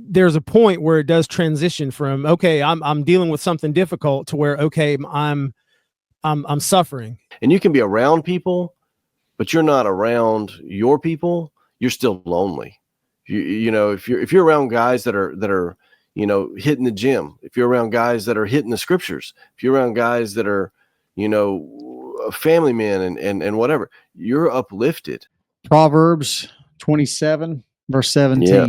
there's a point where it does transition from, okay, I'm dealing with something difficult to where, okay, I'm suffering. And you can be around people, but you're not around your people. You're still lonely. You know, if you're around guys that are, you know, hitting the gym, if you're around guys that are hitting the scriptures, if you're around guys that are, you know, family men and whatever, you're uplifted. Proverbs 27, verse 17. Yeah.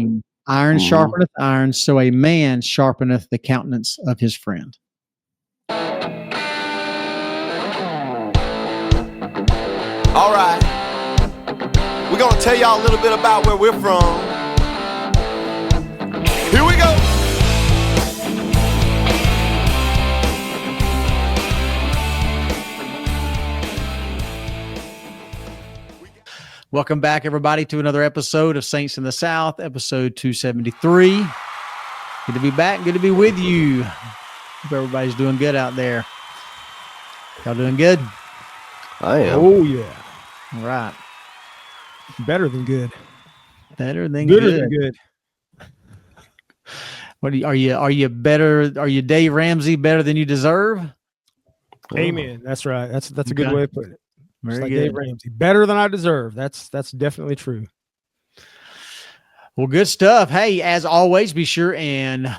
Iron sharpeneth iron, so a man sharpeneth the countenance of his friend. All right. We're going to tell y'all a little bit about where we're from. Here we go. Welcome back, everybody, to another episode of Saints in the South, episode 273. Good to be back. Good to be with you. Hope everybody's doing good out there. Y'all doing good? I am. Oh, yeah. All right. Better than good. Better than Gooder good. than good. What are you better? Are you Dave Ramsey better than you deserve? Amen. That's right. That's a good way of putting it. Very like good. Dave Ramsey, better than I deserve. That's definitely true. Well, good stuff. Hey, as always, be sure and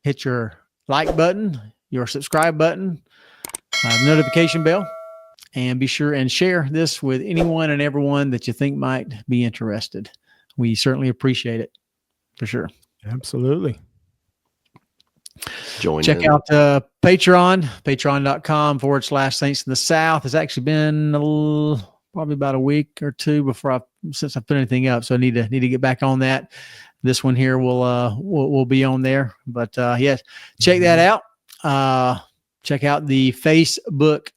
hit your like button, your subscribe button, notification bell, and be sure and share this with anyone and everyone that you think might be interested. We certainly appreciate it, for sure. Absolutely. Check out patreon.com/Saints in the South. It's actually been probably about a week or two since I put anything up. So I need to get back on that. This one here will be on there. But yes, check that out. Check out the Facebook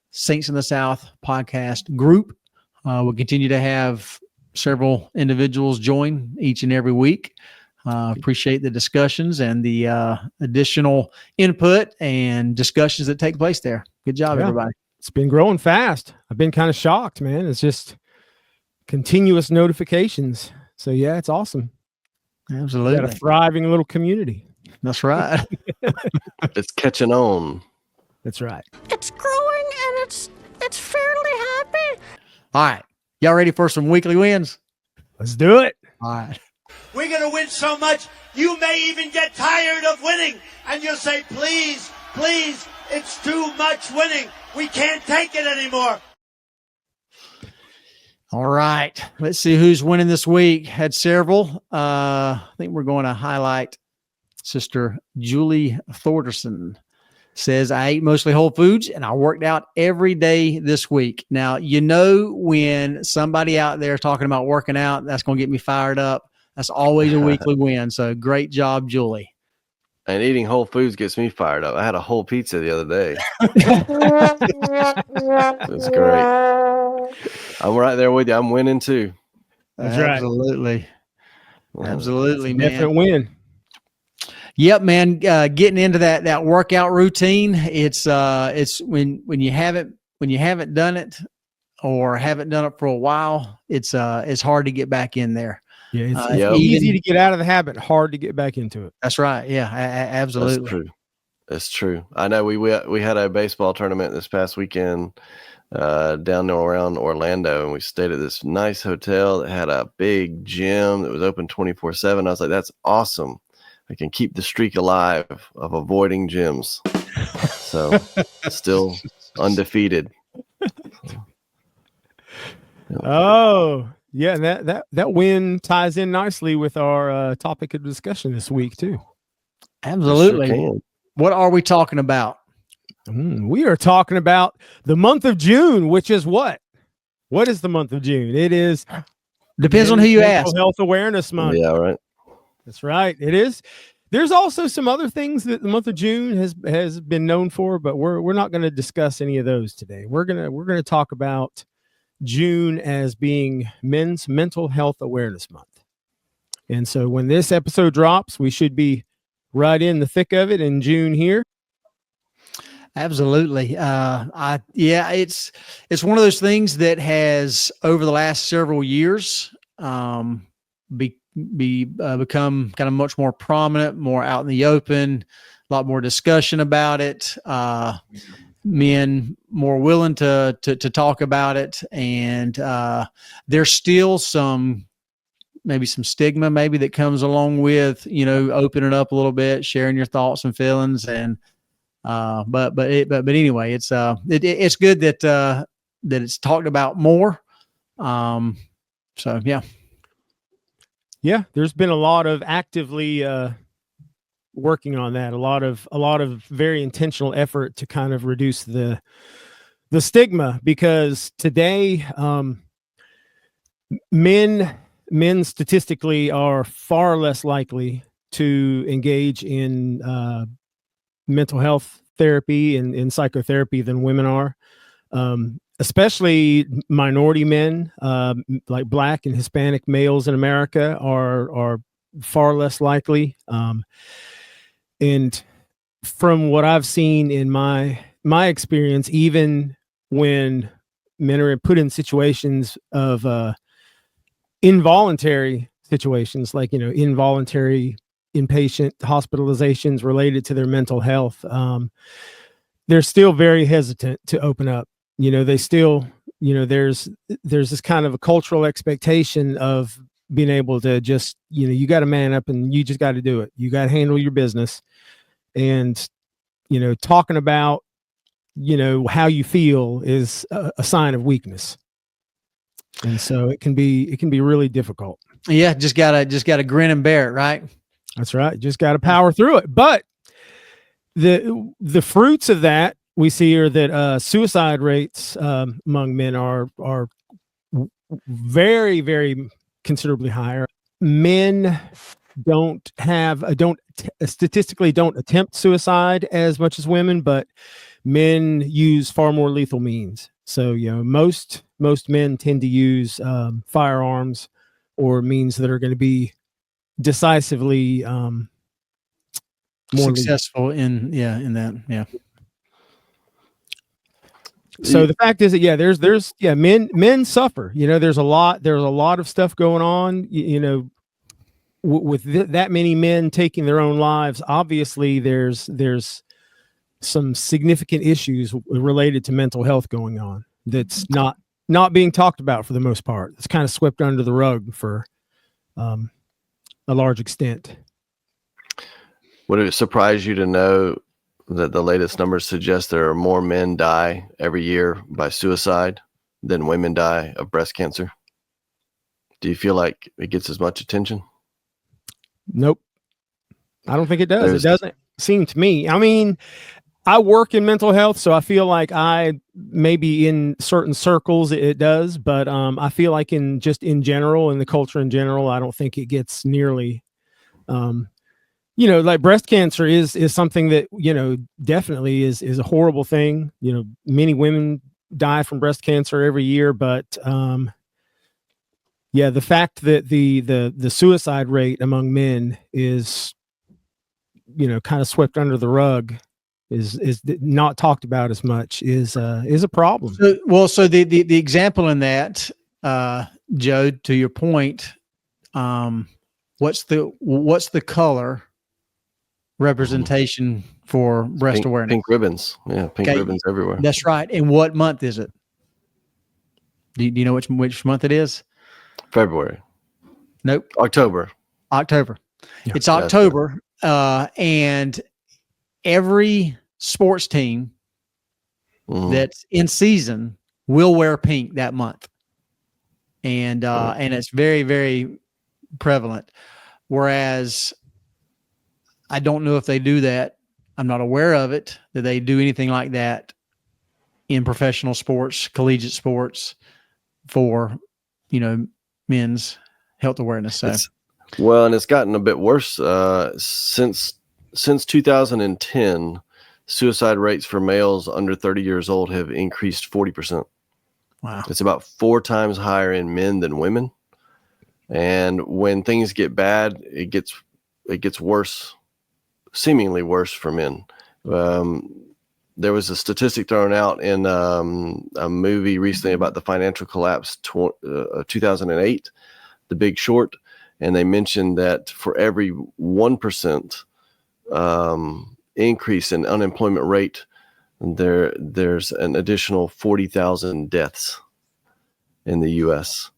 Saints in the South podcast group. We'll continue to have several individuals join each and every week. Appreciate the discussions and the additional input and discussions that take place there. Good job, everybody. It's been growing fast. I've been kind of shocked, man. It's just continuous notifications. So yeah, it's awesome. Absolutely. Got a thriving little community. That's right. It's catching on. That's right. It's growing and it's fairly happy. All right. Y'all ready for some weekly wins? Let's do it. All right. We're going to win so much, you may even get tired of winning. And you'll say, please, please, it's too much winning. We can't take it anymore. All right. Let's see who's winning this week. Had several. I think we're going to highlight Sister Julie Thorderson. Says, I ate mostly whole foods and I worked out every day this week. Now, you know, when somebody out there is talking about working out, that's going to get me fired up. That's always a weekly win. So great job, Julie. And eating whole foods gets me fired up. I had a whole pizza the other day. It's great. I'm right there with you. I'm winning too. That's Absolutely. Right. Absolutely, man. Definite win. Yep, man. Getting into that workout routine. It's when you haven't done it or haven't done it for a while, it's hard to get back in there. Yeah, it's easy to get out of the habit, hard to get back into it. That's right. Yeah, absolutely. That's true. That's true. I know we had a baseball tournament this past weekend down around Orlando, and we stayed at this nice hotel that had a big gym that was open 24/7. I was like, that's awesome. I can keep the streak alive of avoiding gyms. So still undefeated. Oh, yeah. That win ties in nicely with our topic of discussion this week too. Absolutely. Sure. What are we talking about? We are talking about the month of June, which is what? What is the month of June? It is. Depends on who you ask. Health Awareness Month. Yeah, right. That's right. It is. There's also some other things that the month of June has been known for, but we're not going to discuss any of those today. We're gonna talk about June as being Men's Mental Health Awareness Month. And so when this episode drops, we should be right in the thick of it in June here. Absolutely. It's one of those things that has over the last several years become kind of much more prominent, more out in the open, a lot more discussion about it. Men more willing to talk about it, and there's still maybe some stigma maybe that comes along with, opening up a little bit, sharing your thoughts and feelings. And but anyway, it's good that it's talked about more. So Yeah, there's been a lot of actively working on that. A lot of very intentional effort to kind of reduce the stigma, because today men statistically are far less likely to engage in mental health therapy and psychotherapy than women are. Especially minority men, like Black and Hispanic males in America are far less likely. And from what I've seen in my experience, even when men are put in situations of involuntary situations, like, involuntary inpatient hospitalizations related to their mental health, they're still very hesitant to open up. They still, there's this kind of a cultural expectation of being able to just, you got to man up and you just got to do it. You got to handle your business. And, talking about, how you feel is a sign of weakness. And so it can be really difficult. Yeah. Just gotta grin and bear it. Right. That's right. Just got to power through it. But the fruits of that we see are that suicide rates among men are very, very considerably higher. Men statistically don't attempt suicide as much as women, but men use far more lethal means. So, most men tend to use firearms or means that are going to be decisively more successful in that. Yeah. So the fact is that there's men suffer. There's a lot of stuff going on. With that many men taking their own lives, obviously there's some significant issues related to mental health going on that's not being talked about for the most part. It's kind of swept under the rug for a large extent. Would it surprise you to know that the latest numbers suggest there are more men die every year by suicide than women die of breast cancer? Do you feel like it gets as much attention? Nope. I don't think it does. It doesn't seem to me. I mean, I work in mental health, so I feel like maybe in certain circles it does, but I feel like in general, in the culture in general, I don't think it gets nearly, like breast cancer is something that, definitely is a horrible thing. Many women die from breast cancer every year, but the fact that the suicide rate among men is, kind of swept under the rug, is not talked about as much, is a problem. So the example in that, Joe, to your point, what's the color representation for breast awareness? Pink ribbons. Yeah, pink ribbons everywhere. That's right. And what month is it? Do you know which month it is? February. Nope. October. Yeah. It's October. And every sports team that's in season will wear pink that month. And it's very, very prevalent. Whereas I don't know if they do that. I'm not aware of it, that they do anything like that in professional sports, collegiate sports for, men's health awareness. So. And it's gotten a bit worse since 2010. Suicide rates for males under 30 years old have increased 40%. Wow. It's about 4 times higher in men than women. And when things get bad, it gets worse, seemingly worse for men. There was a statistic thrown out in a movie recently about the financial collapse of 2008, The Big Short. and they mentioned that for every 1% increase in unemployment rate, there's an additional 40,000 deaths in the U.S.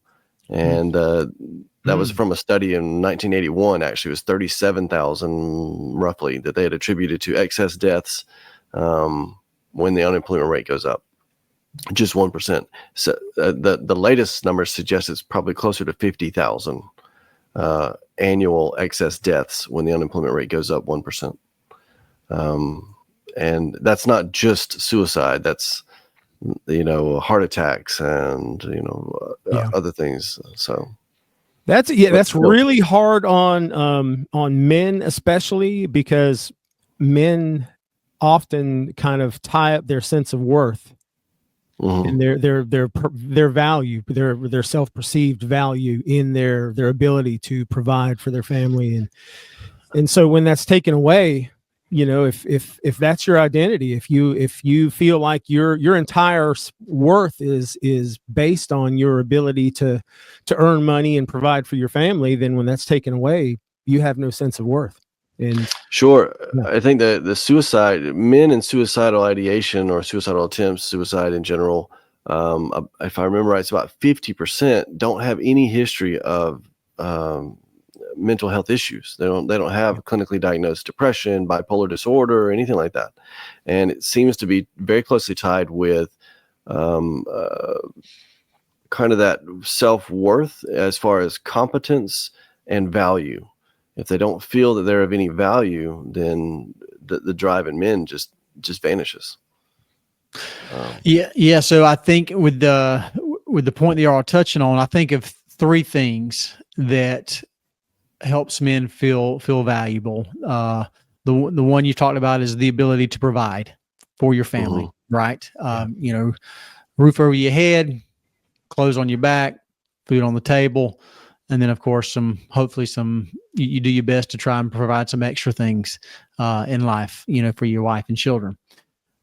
And that was from a study in 1981. Actually, it was 37,000 roughly that they had attributed to excess deaths when the unemployment rate goes up. Just 1%. So the latest numbers suggest it's probably closer to 50,000 annual excess deaths when the unemployment rate goes up 1%. And that's not just suicide. That's, heart attacks and, other things. So that's really hard on men, especially because men often kind of tie up their sense of worth and their value, their self-perceived value in their ability to provide for their family. And so when that's taken away, if that's your identity, if you feel like your entire worth is based on your ability to earn money and provide for your family, then when that's taken away, you have no sense of worth. And sure, yeah. I think the suicide, men and suicidal ideation or suicidal attempts, suicide in general, if I remember right, it's about 50% don't have any history of mental health issues. They don't have clinically diagnosed depression, bipolar disorder, or anything like that. And it seems to be very closely tied with kind of that self-worth as far as competence and value. If they don't feel that they're of any value, then the drive in men just vanishes. Yeah. So I think with the point that you're all touching on, I think of three things that helps men feel valuable. The one you talked about is the ability to provide for your family, right? Roof over your head, clothes on your back, food on the table, and then of course hopefully you do your best to try and provide some extra things in life, for your wife and children.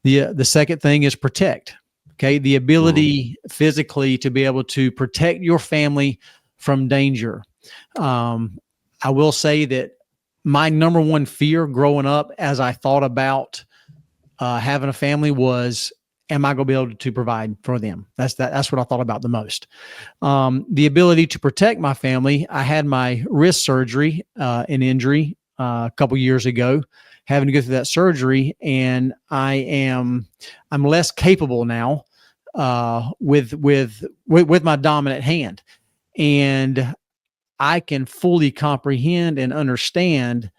The second thing is protect. Okay, the ability physically to be able to protect your family from danger. I will say that my number one fear growing up as I thought about having a family was, am I going to be able to provide for them? That's what I thought about the most. The ability to protect my family. I had my wrist surgery, an injury a couple years ago, having to go through that surgery, and I'm less capable now with my dominant hand, and I can fully comprehend and understand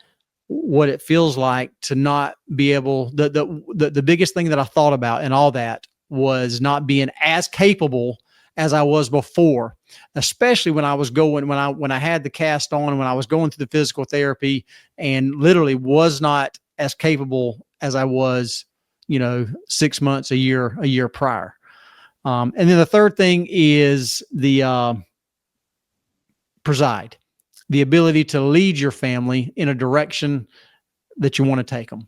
what it feels like to not be able. The biggest thing that I thought about and all that was not being as capable as I was before, especially when I was when I had the cast on, when I was going through the physical therapy, and literally was not as capable as I was, 6 months, a year prior. And then the third thing is the preside, the ability to lead your family in a direction that you want to take them.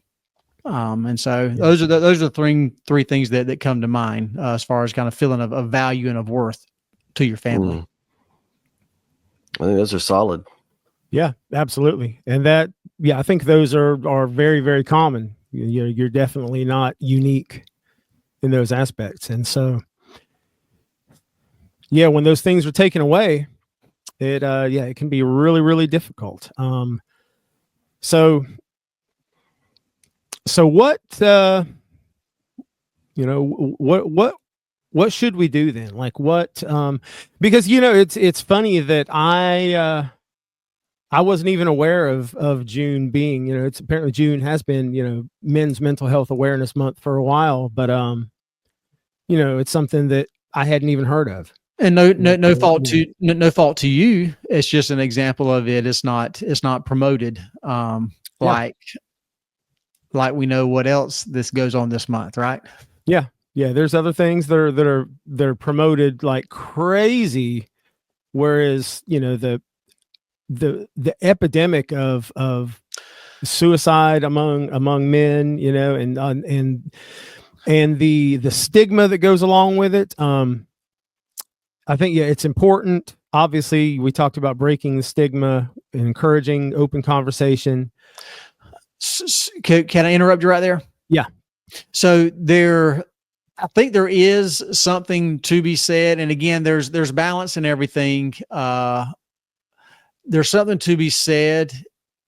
And so those are the three things that come to mind as far as kind of feeling of value and of worth to your family. I think those are solid. Yeah, absolutely. And I think those are very, very common. You're definitely not unique in those aspects. And so, when those things are taken away, it can be really, really difficult. So what, what should we do then? Like what, because, it's funny that I wasn't even aware of June being, it's apparently June has been, Men's Mental Health Awareness Month for a while, but, it's something that I hadn't even heard of. And no fault to you. It's just an example of it. It's not promoted. Like we know what else this goes on this month, right? Yeah. There's other things that are promoted like crazy. Whereas, the epidemic of suicide among men, and the stigma that goes along with it. I think, yeah, it's important. Obviously, we talked about breaking the stigma, encouraging open conversation. Can I interrupt you right there? Yeah. So I think there is something to be said. And again, there's balance in everything. There's something to be said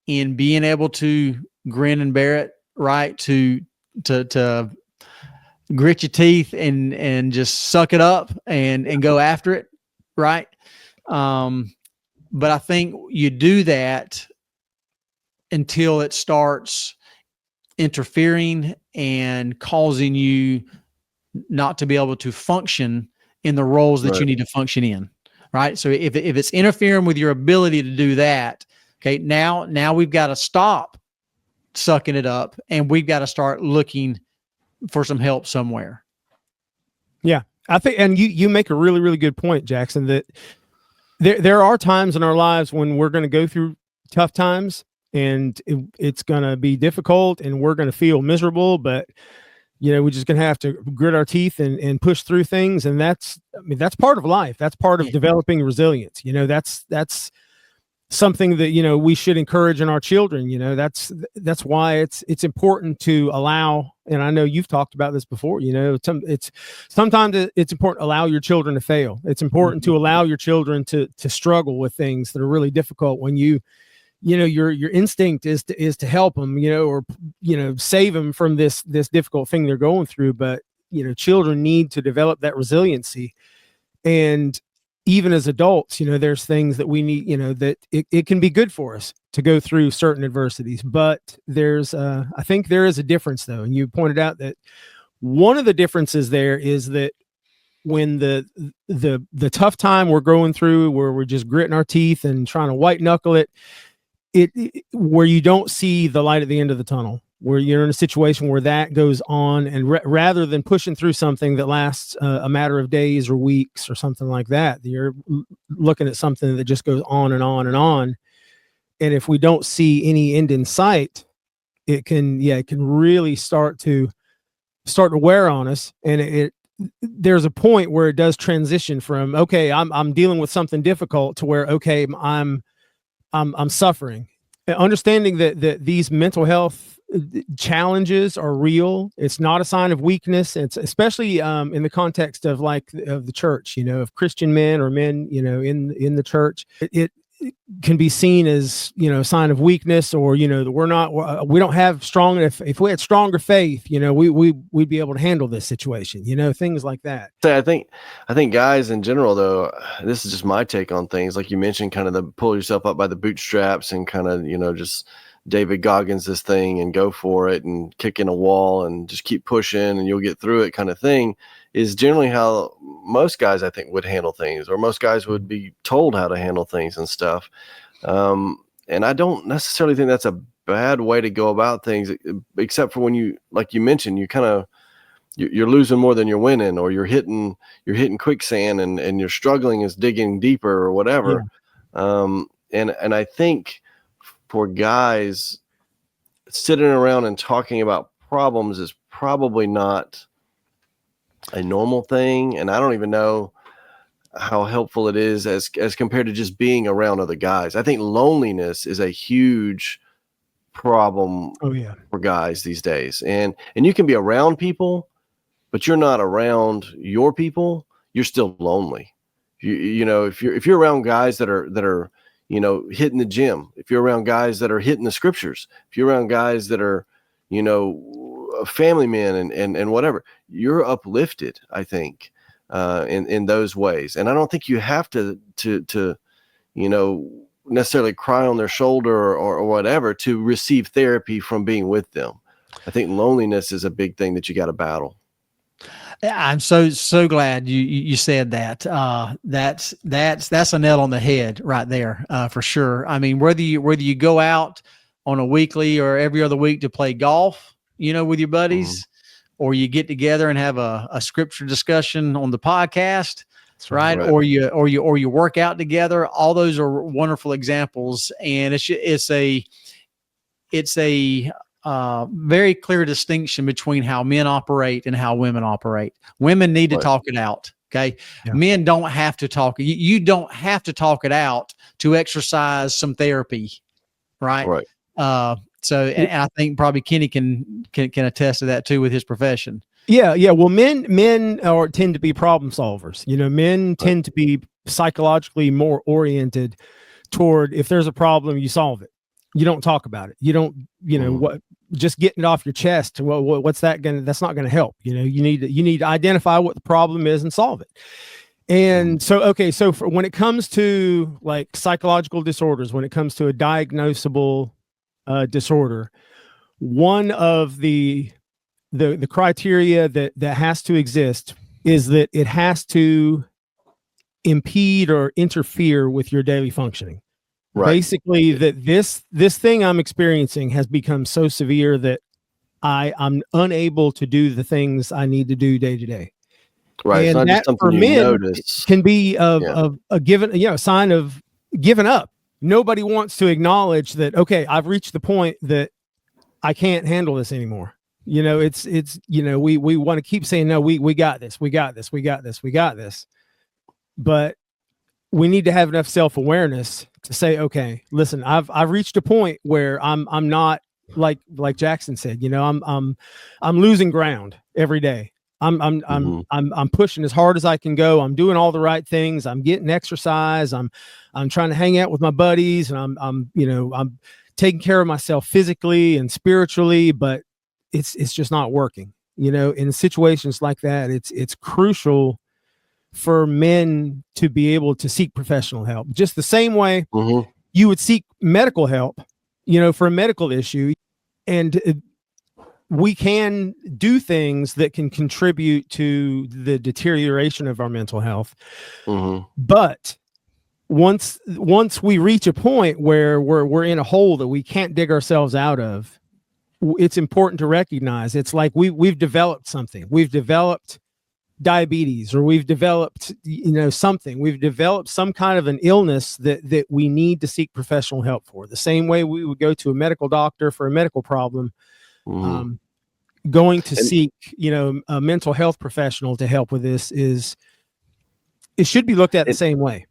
in being able to grin and bear it, right? To grit your teeth and just suck it up and go after it, right? But I think you do that until it starts interfering and causing you not to be able to function in the roles that you need to function in, right? So if it's interfering with your ability to do that, okay, now we've got to stop sucking it up and we've got to start looking for some help somewhere. Yeah, I think, and you make a really, really good point, Jackson, that there are times in our lives when we're going to go through tough times and it's going to be difficult and we're going to feel miserable, but we're just going to have to grit our teeth and push through things. And that's part of life. That's part of developing resilience. That's something that, we should encourage in our children. That's why it's important to allow, and I know you've talked about this before, sometimes it's important to allow your children to fail. It's important to allow your children to struggle with things that are really difficult when your instinct is to help them, or, save them from this difficult thing they're going through. But, children need to develop that resiliency. And even as adults, there's things that we need, that it can be good for us to go through certain adversities. But I think there is a difference though. And you pointed out that one of the differences there is that when the tough time we're going through, where we're just gritting our teeth and trying to white knuckle it, where you don't see the light at the end of the tunnel, where you're in a situation where that goes on, and rather than pushing through something that lasts a matter of days or weeks or something like that, you're looking at something that just goes on and on and on. And if we don't see any end in sight, it can really start to wear on us. And there's a point where it does transition from, okay, I'm dealing with something difficult, to where, okay, I'm suffering. Understanding that these mental health challenges are real. It's not a sign of weakness. It's especially in the context of the church, of Christian men or men, in the church. It can be seen as, a sign of weakness, or, that we don't have strong, if we had stronger faith, we'd be able to handle this situation, things like that. So I think guys in general, though, this is just my take on things. Like you mentioned, kind of the pull yourself up by the bootstraps and kind of, just David Goggins this thing and go for it and kick in a wall and just keep pushing and you'll get through it kind of thing, is generally how most guys, I think, would handle things, or most guys would be told how to handle things and stuff. And I don't necessarily think that's a bad way to go about things, except for when you, like you mentioned, you're losing more than you're winning, or you're hitting quicksand and you're struggling is digging deeper or whatever. Yeah. And I think for guys, sitting around and talking about problems is probably not a normal thing. And I don't even know how helpful it is as compared to just being around other guys. I think loneliness is a huge problem for guys these days. And you can be around people, but you're not around your people, you're still lonely. If you're around guys that are hitting the gym, if you're around guys that are hitting the scriptures, if you're around guys that are, family men and whatever, you're uplifted, I think, in those ways. And I don't think you have to necessarily cry on their shoulder or whatever to receive therapy from being with them. I think loneliness is a big thing that you got to battle. I'm so glad you said that. That's a nail on the head right there, for sure. I mean, whether you go out on a weekly or every other week to play golf, with your buddies, or you get together and have a scripture discussion on the podcast, right? Or you work out together. All those are wonderful examples, and it's a very clear distinction between how men operate and how women operate. Women need to talk it out. Okay. Yeah. Men don't have to talk. You don't have to talk it out to exercise some therapy. Right. Right. So, and I think probably Kenny can attest to that too with his profession. Yeah. Well, men tend to be problem solvers. Men tend to be psychologically more oriented toward, if there's a problem, you solve it. You don't talk about it. You don't, what, just getting it off your chest. Well, what's that's not going to help. You need to identify what the problem is and solve it. And so when it comes to like psychological disorders, when it comes to a diagnosable disorder, one of the criteria that has to exist is that it has to impede or interfere with your daily functioning. Right. Basically, that this thing I'm experiencing has become so severe that I'm unable to do the things I need to do day to day. Right. And it's not that just something for you men notice. Can be of a given, a sign of giving up. Nobody wants to acknowledge that, okay, I've reached the point that I can't handle this anymore. We want to keep saying, no, we got this. But we need to have enough self-awareness to say, okay, listen, I've reached a point where I'm not like Jackson said, I'm losing ground every day. I'm pushing as hard as I can go. I'm doing all the right things. I'm getting exercise. I'm trying to hang out with my buddies, and I'm taking care of myself physically and spiritually, but it's just not working. In situations like that, it's crucial for men to be able to seek professional help, just the same way you would seek medical help, for a medical issue. And we can do things that can contribute to the deterioration of our mental health. But once we reach a point where we're in a hole that we can't dig ourselves out of, it's important to recognize it's like we've developed something. We've developed diabetes, or we've developed something. We've developed some kind of an illness that we need to seek professional help for. The same way we would go to a medical doctor for a medical problem. Going to seek a mental health professional to help with this it should be looked at the same way.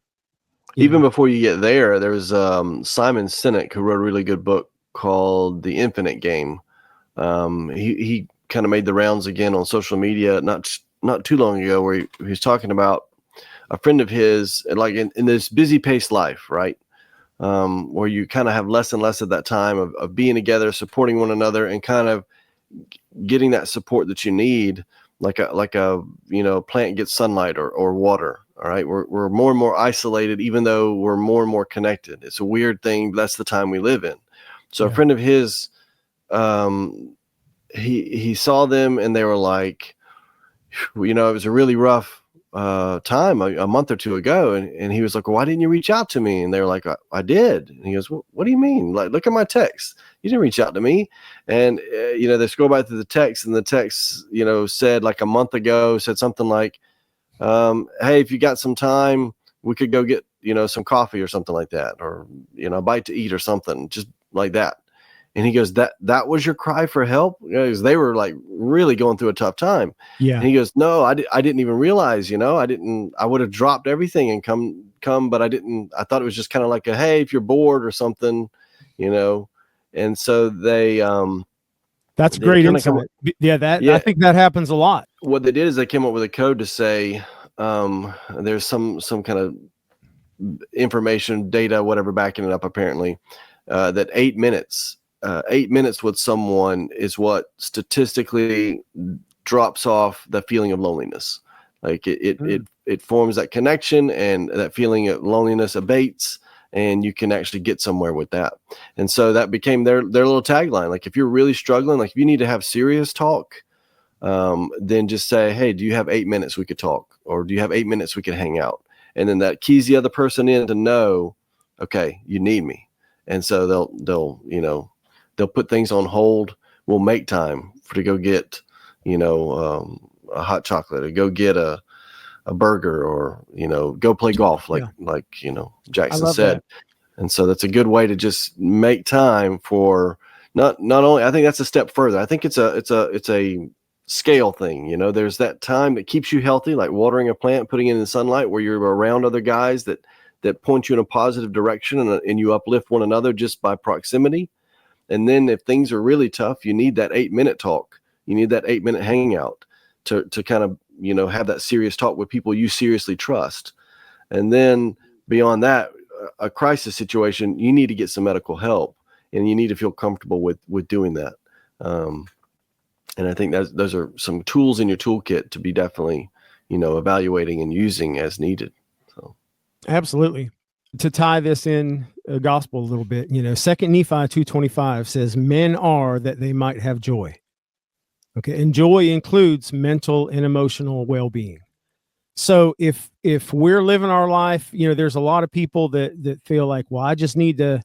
Even before you get there, there was Simon Sinek, who wrote a really good book called The Infinite Game. He kind of made the rounds again on social media not too long ago, where he was talking about a friend of his, like in this busy paced life, right? Where you kind of have less and less of that time of being together, supporting one another, and kind of getting that support that you need, like a plant gets sunlight or water. All right. We're more and more isolated, even though we're more and more connected. It's a weird thing, but that's the time we live in. So a friend of his, he saw them, and they were like, it was a really rough time a month or two ago. And he was like, well, why didn't you reach out to me? And they were like, I did. And he goes, well, what do you mean? Like, look at my text. You didn't reach out to me. And, they scroll back through the text, and the text, said like a month ago, said something like, hey, if you got some time, we could go get, some coffee or something like that, or, a bite to eat or something, just like that. And he goes, that was your cry for help? Because they were like really going through a tough time. Yeah. And he goes, no, I didn't even realize, I would have dropped everything and come, but I didn't. I thought it was just kind of like a, hey, if you're bored or something, And so they, that's great insight. I think that happens a lot. What they did is they came up with a code to say, there's some kind of information, data, whatever, backing it up, apparently, that 8 minutes with someone is what statistically drops off the feeling of loneliness. Like it forms that connection, and that feeling of loneliness abates, and you can actually get somewhere with that. And so that became their little tagline. Like, if you're really struggling, like if you need to have serious talk, then just say, hey, do you have 8 minutes we could talk? Or do you have 8 minutes we could hang out? And then that keys the other person in to know, okay, you need me. And so they'll put things on hold. We'll make time to go get, a hot chocolate, or go get a burger, or, go play golf, like Jackson said. That. And so that's a good way to just make time for not only, I think that's a step further. I think it's a scale thing. You know, there's that time that keeps you healthy, like watering a plant, putting it in the sunlight, where you're around other guys that point you in a positive direction, and you uplift one another just by proximity. And then if things are really tough, you need that 8-minute talk. You need that 8-minute hangout to kind of, you know, have that serious talk with people you seriously trust. And then beyond that, a crisis situation, you need to get some medical help, and you need to feel comfortable with doing that. And I think those are some tools in your toolkit to be definitely, you know, evaluating and using as needed. So, absolutely. To tie this in gospel a little bit, you know, 2 Nephi 2:25 says, "Men are that they might have joy." Okay, and joy includes mental and emotional well-being. So if we're living our life, you know, there's a lot of people that feel like, well, I just need to,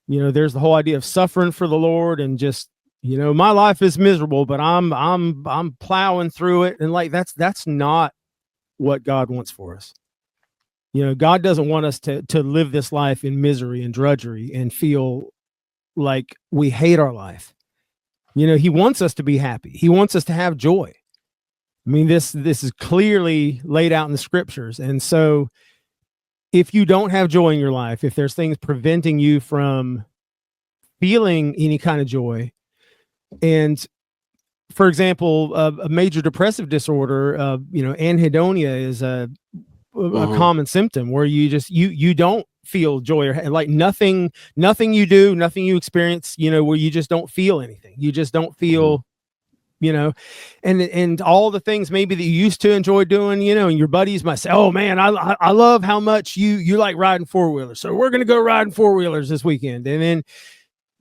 you know, there's the whole idea of suffering for the Lord, and just, you know, my life is miserable, but I'm plowing through it, and like that's not what God wants for us. You know, God doesn't want us to live this life in misery and drudgery and feel like we hate our life. You know, he wants us to be happy. He wants us to have joy. I mean, this is clearly laid out in the scriptures. And so if you don't have joy in your life, if there's things preventing you from feeling any kind of joy, and for example, a major depressive disorder, you know, anhedonia is a common symptom where you just, you don't feel joy, or like nothing you do, nothing you experience, you know, where you just don't feel anything. You just don't feel, you know, and all the things maybe that you used to enjoy doing, you know, and your buddies might say, "Oh man, I love how much you like riding four-wheelers. So we're going to go riding four-wheelers this weekend." And then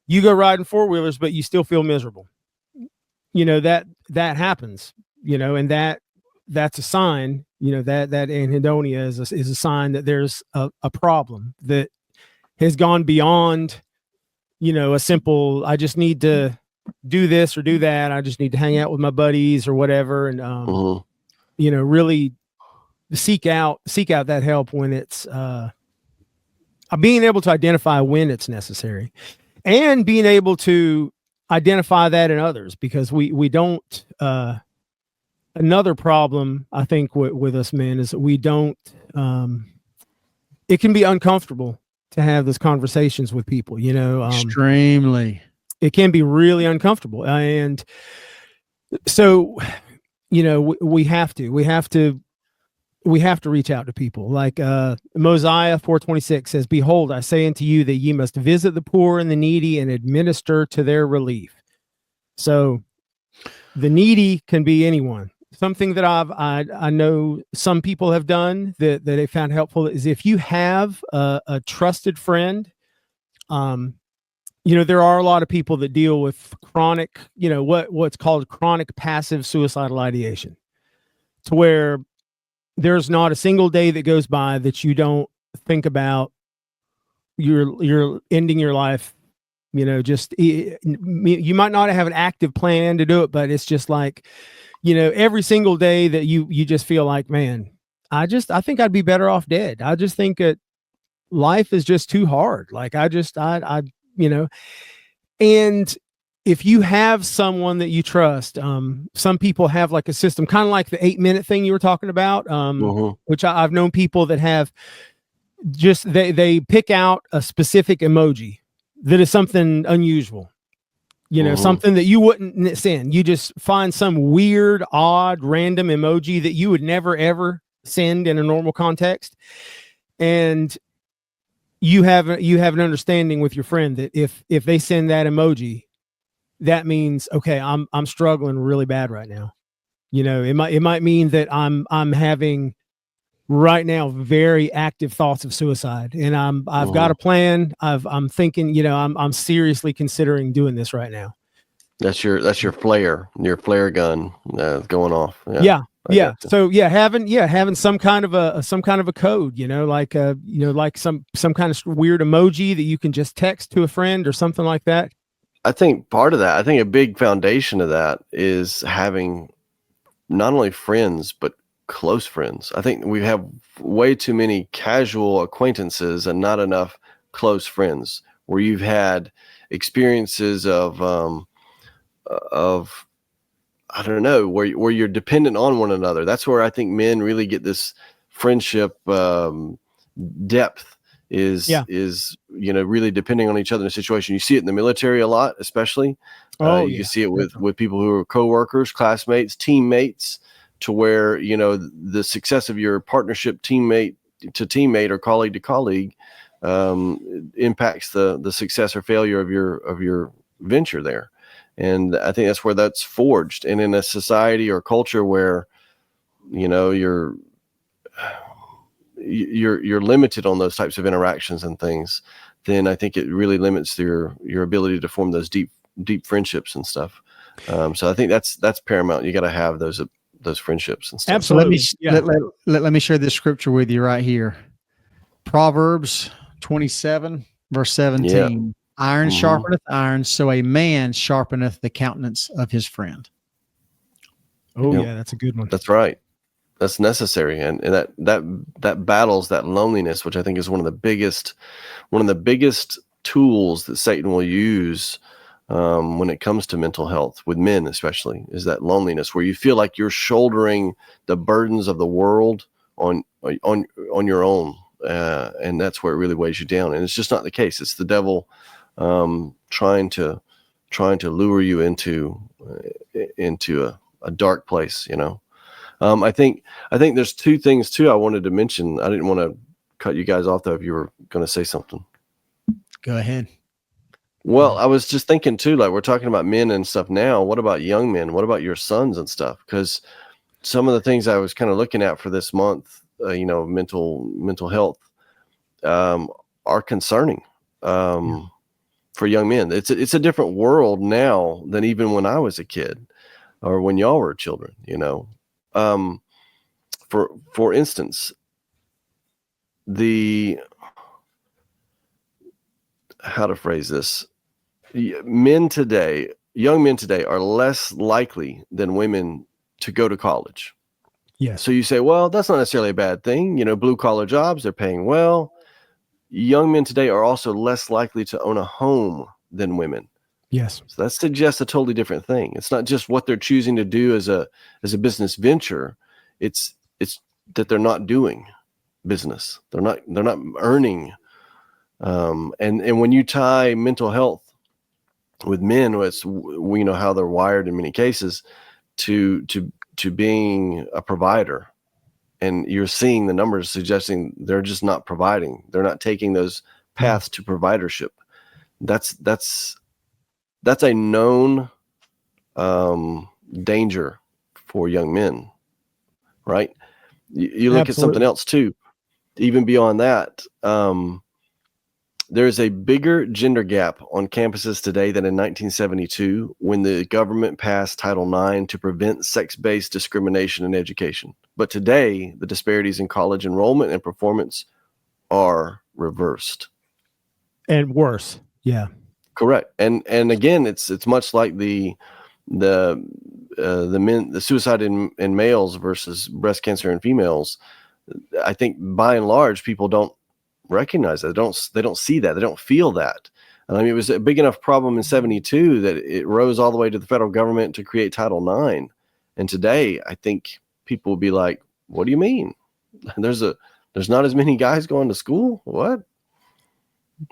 you go riding four-wheelers, but you still feel miserable. You know, that happens, you know, and that's a sign, you know, that anhedonia is a sign that there's a problem that has gone beyond, you know, a simple, I just need to do this or do that. I just need to hang out with my buddies or whatever. And, you know, really seek out that help when it's, being able to identify when it's necessary, and being able to identify that in others, because we don't, another problem I think with us men is that we don't, it can be uncomfortable to have those conversations with people, you know, Extremely. It can be really uncomfortable. And so, you know, we have to reach out to people. Like Mosiah 4:26 says, "Behold, I say unto you that ye must visit the poor and the needy and administer to their relief." So the needy can be anyone. Something that I know some people have done that they found helpful is if you have a trusted friend, you know, there are a lot of people that deal with chronic, you know, what's called chronic passive suicidal ideation, to where there's not a single day that goes by that you don't think about you're ending your life. You know, just you might not have an active plan to do it, but it's just like, you know, every single day that you just feel like, man, I think I'd be better off dead. I just think that life is just too hard. Like I you know, and if you have someone that you trust, some people have like a system, kind of like the 8-minute thing you were talking about, which I've known people that have just, they pick out a specific emoji that is something unusual, you know, something that you wouldn't send. You just find some weird, odd, random emoji that you would never, ever send in a normal context. And you have an understanding with your friend that if they send that emoji, that means, okay, I'm struggling really bad right now. You know, it might mean that I'm having right now very active thoughts of suicide, and I've got a plan. I'm thinking, you know, I'm seriously considering doing this right now. That's your flare gun going off. Yeah. So having some kind of a code, you know, like you know, like some kind of weird emoji that you can just text to a friend or something like that. I think part of that, I think a big foundation of that is having not only friends, but close friends. I think we have way too many casual acquaintances and not enough close friends, where you've had experiences of I don't know, where you're dependent on one another. That's where I think men really get this friendship depth is really depending on each other in a situation. You see it in the military a lot, especially. You see it with people who are coworkers, classmates, teammates, to where, the success of your partnership, teammate to teammate or colleague to colleague, impacts the success or failure of your venture there. And I think that's where that's forged. And in a society or culture where, you're limited on those types of interactions and things, then I think it really limits your ability to form those deep friendships and stuff. So I think that's paramount. You got to have those friendships and stuff. Absolutely. So let me share this scripture with you right here. Proverbs 27 verse 17. Yeah. Iron sharpeneth iron, so a man sharpeneth the countenance of his friend. Oh Yep. yeah, that's a good one. That's right. That's necessary. And that battles that loneliness, which I think is one of the biggest tools that Satan will use when it comes to mental health with men, especially, is that loneliness where you feel like you're shouldering the burdens of the world on your own. And that's where it really weighs you down. And it's just not the case. It's the devil trying to lure you into a dark place. I think there's two things too I wanted to mention. I didn't want to cut you guys off though if you were going to say something. Go ahead. Well, I was just thinking too, like we're talking about men and stuff now. What about young men? What about your sons and stuff? Because some of the things I was kind of looking at for this month, mental health, are concerning for young men. It's a different world now than even when I was a kid or when y'all were children. For instance, how to phrase this? Young men today are less likely than women to go to college. Yes. So you say, well, that's not necessarily a bad thing. Blue collar jobs, they're paying well. Young men today are also less likely to own a home than women. Yes. So that suggests a totally different thing. It's not just what they're choosing to do as a business venture. It's that they're not doing business. They're not earning. And when you tie mental health with men, we know how they're wired in many cases to being a provider. And you're seeing the numbers suggesting they're just not providing. They're not taking those paths to providership. That's a known danger for young men, right? You look at something else too, even beyond that. There's a bigger gender gap on campuses today than in 1972 when the government passed Title IX to prevent sex-based discrimination in education. But today, the disparities in college enrollment and performance are reversed. And worse. Yeah. Correct. And again, it's much like the suicide in males versus breast cancer in females. I think by and large, people don't recognize that. They don't see that. They don't feel that. I mean, it was a big enough problem in 72 that it rose all the way to the federal government to create Title IX. And today, I think people will be like, what do you mean? There's not as many guys going to school? What?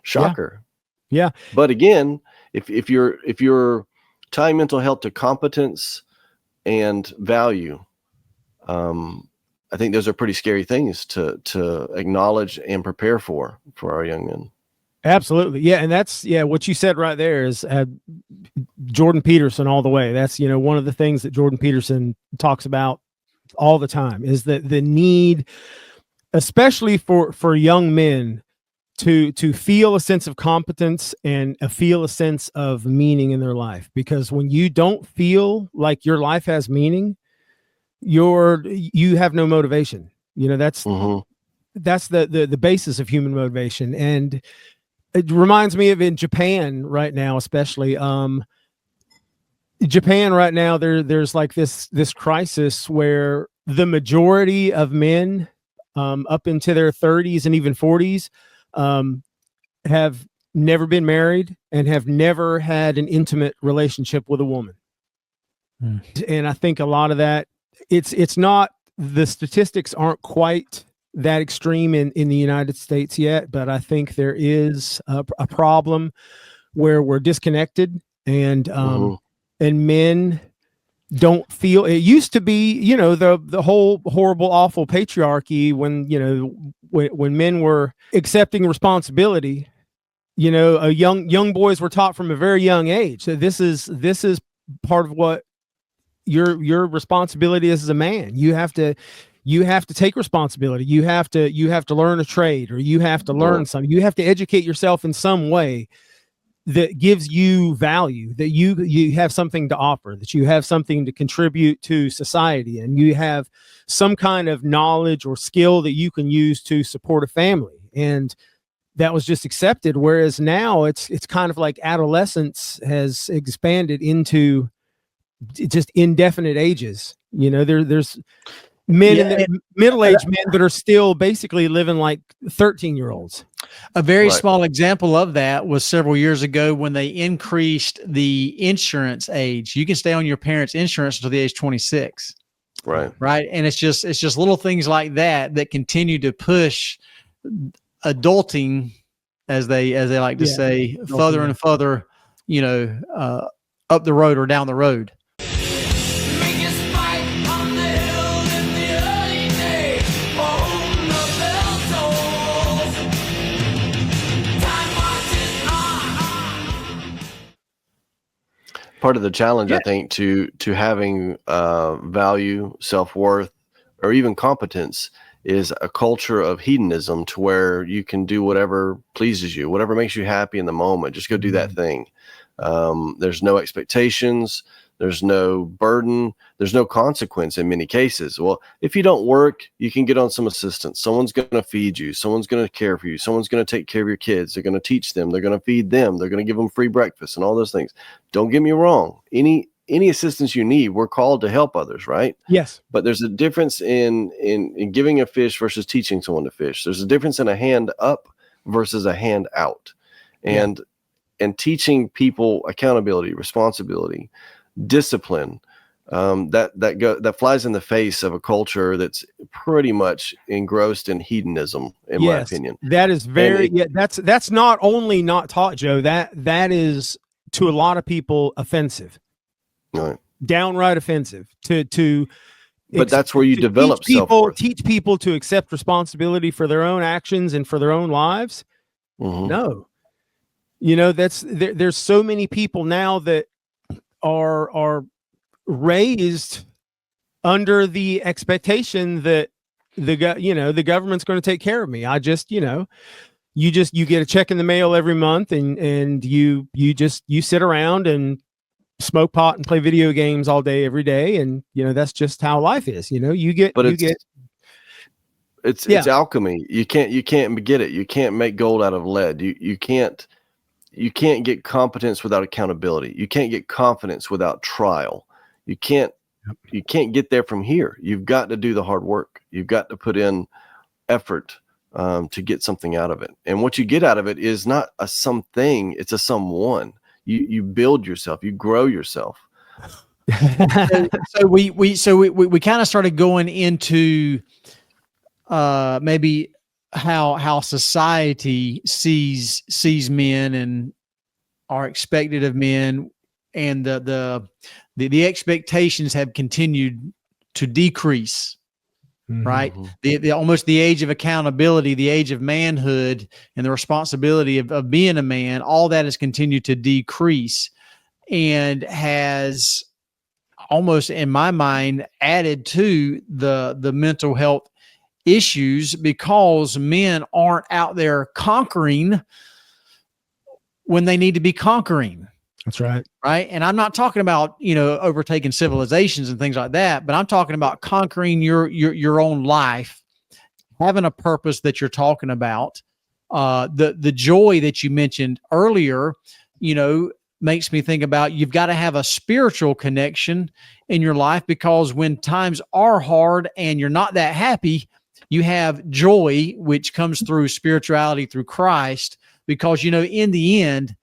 Shocker. Yeah. But again, if you're tying mental health to competence and value, I think those are pretty scary things to acknowledge and prepare for our young men. Absolutely. Yeah. And that's, what you said right there is Jordan Peterson all the way. That's, one of the things that Jordan Peterson talks about all the time is that the need, especially for young men, to feel a sense of competence and feel a sense of meaning in their life. Because when you don't feel like your life has meaning, you have no motivation. That's the basis of human motivation. And it reminds me of in Japan right now, especially Japan right now, there's like this crisis where the majority of men up into their 30s and even 40s have never been married and have never had an intimate relationship with a woman. And I think a lot of that, it's not, the statistics aren't quite that extreme in the United States yet, but I think there is a problem where we're disconnected, and men don't feel. It used to be, the whole horrible, awful patriarchy when, when men were accepting responsibility. Young boys were taught from a very young age that this is part of what your responsibility is as a man. You have to take responsibility. You have to learn a trade, or you have to learn something. You have to educate yourself in some way that gives you value, that you have something to offer, that you have something to contribute to society, and you have some kind of knowledge or skill that you can use to support a family. And that was just accepted. Whereas now it's kind of like adolescence has expanded into just indefinite ages. There's men in their middle-aged men that are still basically living like 13-year-olds. A very small example of that was several years ago when they increased the insurance age. You can stay on your parents' insurance until the age 26. Right. Right. And it's just little things like that continue to push adulting, as they like to say, further and further, up the road or down the road. Part of the challenge, I think, to having value, self-worth, or even competence is a culture of hedonism, to where you can do whatever pleases you, whatever makes you happy in the moment. Just go do that thing. There's no expectations. There's no burden. There's no consequence in many cases. Well, if you don't work, you can get on some assistance. Someone's going to feed you. Someone's going to care for you. Someone's going to take care of your kids. They're going to teach them. They're going to feed them. They're going to give them free breakfast and all those things. Don't get me wrong. Any assistance you need, we're called to help others, right? Yes. But there's a difference in giving a fish versus teaching someone to fish. There's a difference in a hand up versus a hand out. And teaching people accountability, responsibility, discipline, that flies in the face of a culture that's pretty much engrossed in hedonism, in my opinion. That is that's not only not taught, Joe, that is to a lot of people offensive. Right. Downright offensive but that's where you develop self-worth. Teach people to accept responsibility for their own actions and for their own lives. No, there's so many people now that are raised under the expectation that the government's going to take care of me. You get a check in the mail every month, and you sit around and smoke pot and play video games all day, every day. And, that's just how life is. It's alchemy. You can't get it. You can't make gold out of lead. You can't get competence without accountability. You can't get confidence without trial. You can't get there from here. You've got to do the hard work. You've got to put in effort to get something out of it. And what you get out of it is not a something, it's a someone. You build yourself, you grow yourself. So we kind of started going into maybe how society sees men and are expected of men, and the expectations have continued to decrease. Right. The almost the age of accountability, the age of manhood, and the responsibility of being a man, all that has continued to decrease, and has almost, in my mind, added to the mental health issues, because men aren't out there conquering when they need to be conquering. That's right. Right. And I'm not talking about, overtaking civilizations and things like that, but I'm talking about conquering your own life, having a purpose that you're talking about. The joy that you mentioned earlier, makes me think about, you've got to have a spiritual connection in your life, because when times are hard and you're not that happy, you have joy, which comes through spirituality, through Christ, because, in the end,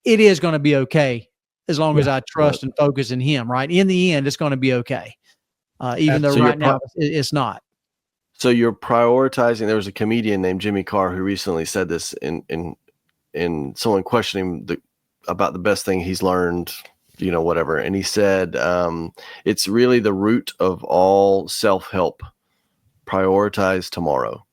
it is going to be okay. as long as I trust and focus in him, right? In the end, it's going to be okay. Even though right now it's not. So you're prioritizing. There was a comedian named Jimmy Carr who recently said this in someone questioning about the best thing he's learned, whatever. And he said, it's really the root of all self-help. Prioritize tomorrow.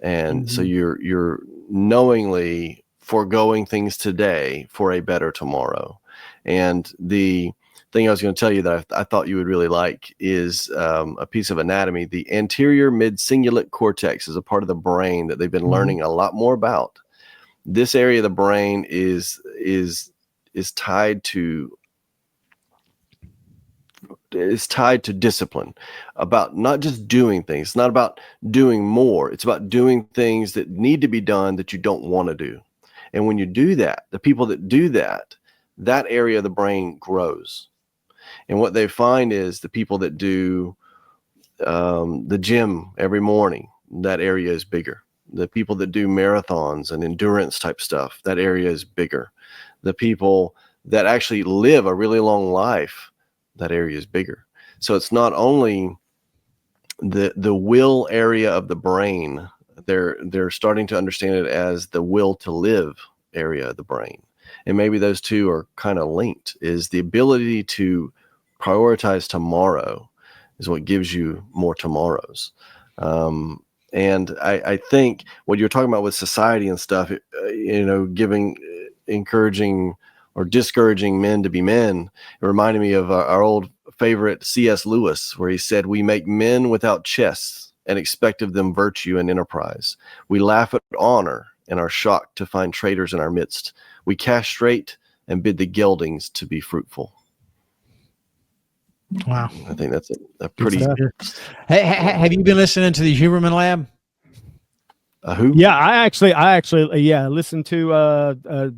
And so you're knowingly foregoing things today for a better tomorrow. And the thing I was going to tell you that I thought you would really like is a piece of anatomy. The anterior mid-cingulate cortex is a part of the brain that they've been learning a lot more about. This area of the brain is tied to discipline, about not just doing things. It's not about doing more. It's about doing things that need to be done that you don't want to do. And when you do that, the people that do that area of the brain grows. And what they find is the people that do the gym every morning, that area is bigger. The people that do marathons and endurance type stuff, that area is bigger. The people that actually live a really long life, that area is bigger. So it's not only the will area of the brain, they're starting to understand it as the will to live area of the brain. And maybe those two are kind of linked, is the ability to prioritize tomorrow is what gives you more tomorrows. And I think what you're talking about with society and stuff, encouraging or discouraging men to be men, it reminded me of our old favorite C.S. Lewis, where he said, "We make men without chests and expect of them virtue and enterprise. We laugh at honor and are shocked to find traitors in our midst. We castrate and bid the geldings to be fruitful." Wow. I think that's a pretty... Hey, have you been listening to the Huberman Lab? Who? Yeah, I actually listened to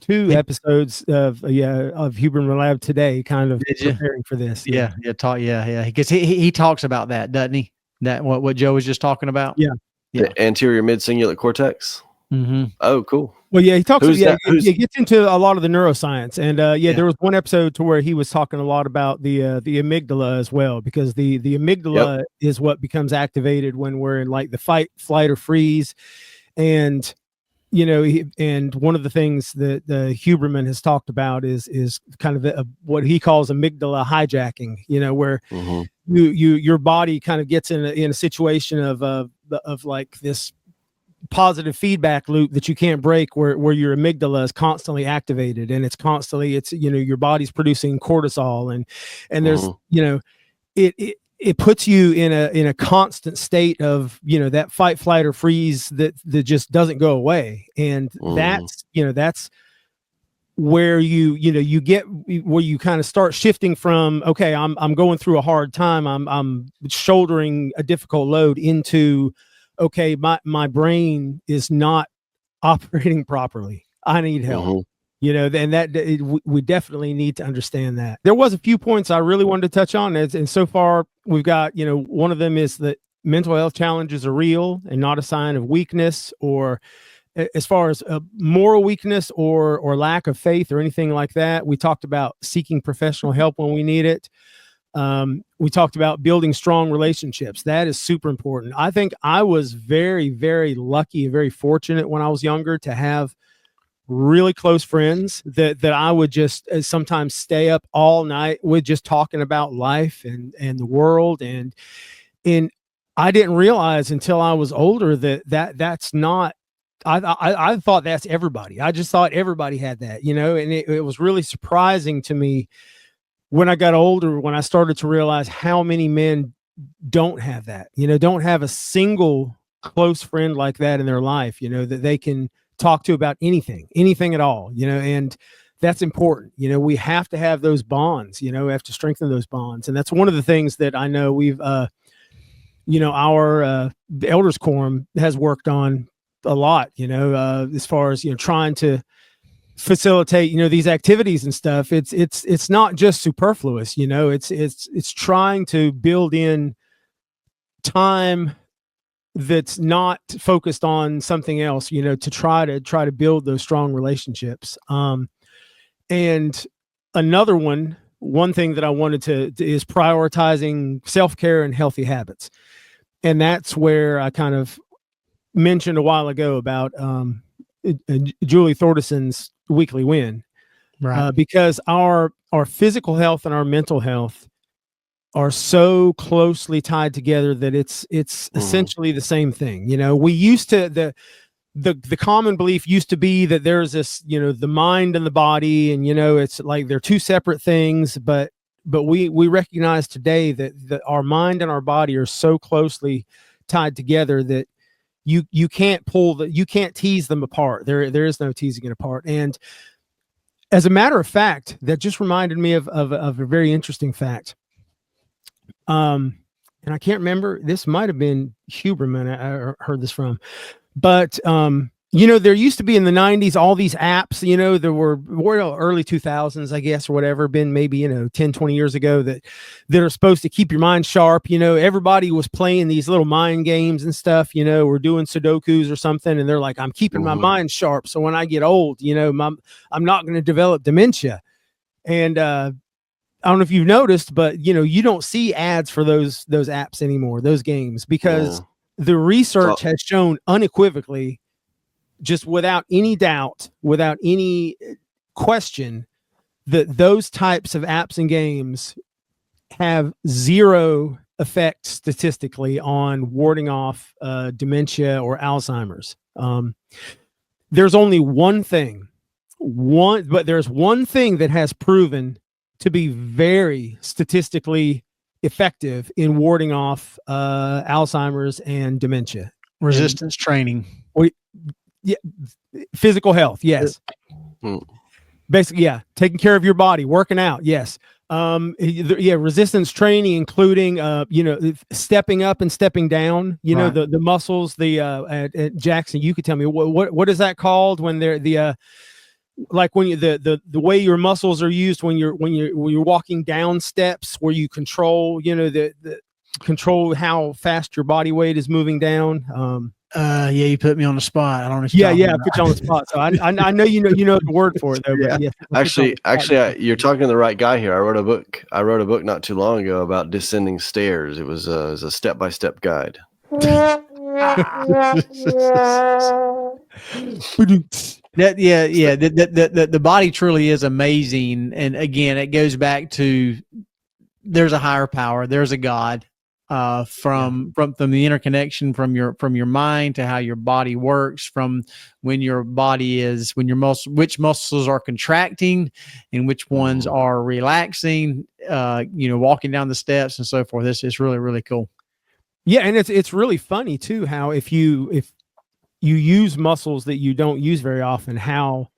2 episodes of Huberman Lab today, kind of preparing for this. Yeah. Because he talks about that, doesn't he? That what Joe was just talking about. Yeah. The anterior mid-cingulate cortex. Mm-hmm. Oh, cool. Well, yeah, he talks. He gets into a lot of the neuroscience, and there was one episode to where he was talking a lot about the amygdala as well, because the amygdala is what becomes activated when we're in like the fight, flight, or freeze, and and one of the things that Huberman has talked about is kind of what he calls amygdala hijacking. Where your body kind of gets in a situation of like this positive feedback loop that you can't break, where your amygdala is constantly activated, and it's your body's producing cortisol, and there's it puts you in a constant state of that fight, flight, or freeze that just doesn't go away, and that's where you get where you kind of start shifting from, okay, I'm going through a hard time, I'm shouldering a difficult load, into, okay, my brain is not operating properly, I need help. And we definitely need to understand that. There was a few points I really wanted to touch on, and so far we've got, one of them is that mental health challenges are real and not a sign of weakness, or as far as moral weakness or lack of faith or anything like that. We talked about seeking professional help when we need it. We talked about building strong relationships. That is super important. I think I was very, very lucky and very fortunate when I was younger to have really close friends that I would just sometimes stay up all night with, just talking about life and the world. And I didn't realize until I was older that's not, I thought that's everybody. I just thought everybody had that, and it was really surprising to me when I got older, when I started to realize how many men don't have that, don't have a single close friend like that in their life, that they can talk to about anything at all, and that's important. We have to have those bonds, we have to strengthen those bonds. And that's one of the things that I know we've, our the Elders Quorum has worked on a lot, as far as, trying to facilitate, these activities and stuff. It's not just superfluous, it's trying to build in time that's not focused on something else, to try to build those strong relationships. And another one thing that I wanted to is prioritizing self-care and healthy habits. And that's where I kind of mentioned a while ago about Julie Thordeson's weekly win, Right. because our physical health and our mental health are so closely tied together that it's essentially the same thing. We used to the common belief used to be that there's this, the mind and the body, and it's like they're two separate things, but we recognize today that our mind and our body are so closely tied together that you can't you can't tease them apart. There is no teasing it apart. And as a matter of fact, that just reminded me of a very interesting fact. And I can't remember, this might have been Huberman I heard this from, but there used to be in the 90s all these apps, there were early 2000s, I guess, or whatever, been maybe 10, 20 years ago, that are supposed to keep your mind sharp. Everybody was playing these little mind games and stuff, we're doing Sudokus or something, and they're like, I'm keeping my mind sharp, so when I get old, I'm not going to develop dementia. And I don't know if you've noticed, but you don't see ads for those apps anymore, those games, because the research has shown unequivocally, just without any doubt, without any question, that those types of apps and games have zero effect statistically on warding off dementia or Alzheimer's. There's only one thing that has proven to be very statistically effective in warding off Alzheimer's and dementia. Resistance training. Physical health, yes. Basically, yeah. Taking care of your body, working out, yes. Resistance training, including stepping up and stepping down. Right. The muscles. At Jackson, you could tell me what is that called when they're like when the way your muscles are used when you're walking down steps, where you control control how fast your body weight is moving down. You put me on the spot. I don't know. I put you on the spot. So I know you know the word for it though. Yeah. But Actually, you're talking to the right guy here. I wrote a book not too long ago about descending stairs. It was a step-by-step guide. The body truly is amazing. And again, it goes back to, there's a higher power, there's a God, from the interconnection from your mind to how your body works, from when your body is, which muscles are contracting and which ones are relaxing, walking down the steps and so forth. It's really, really cool. Yeah. And it's really funny too, how if you use muscles that you don't use very often, how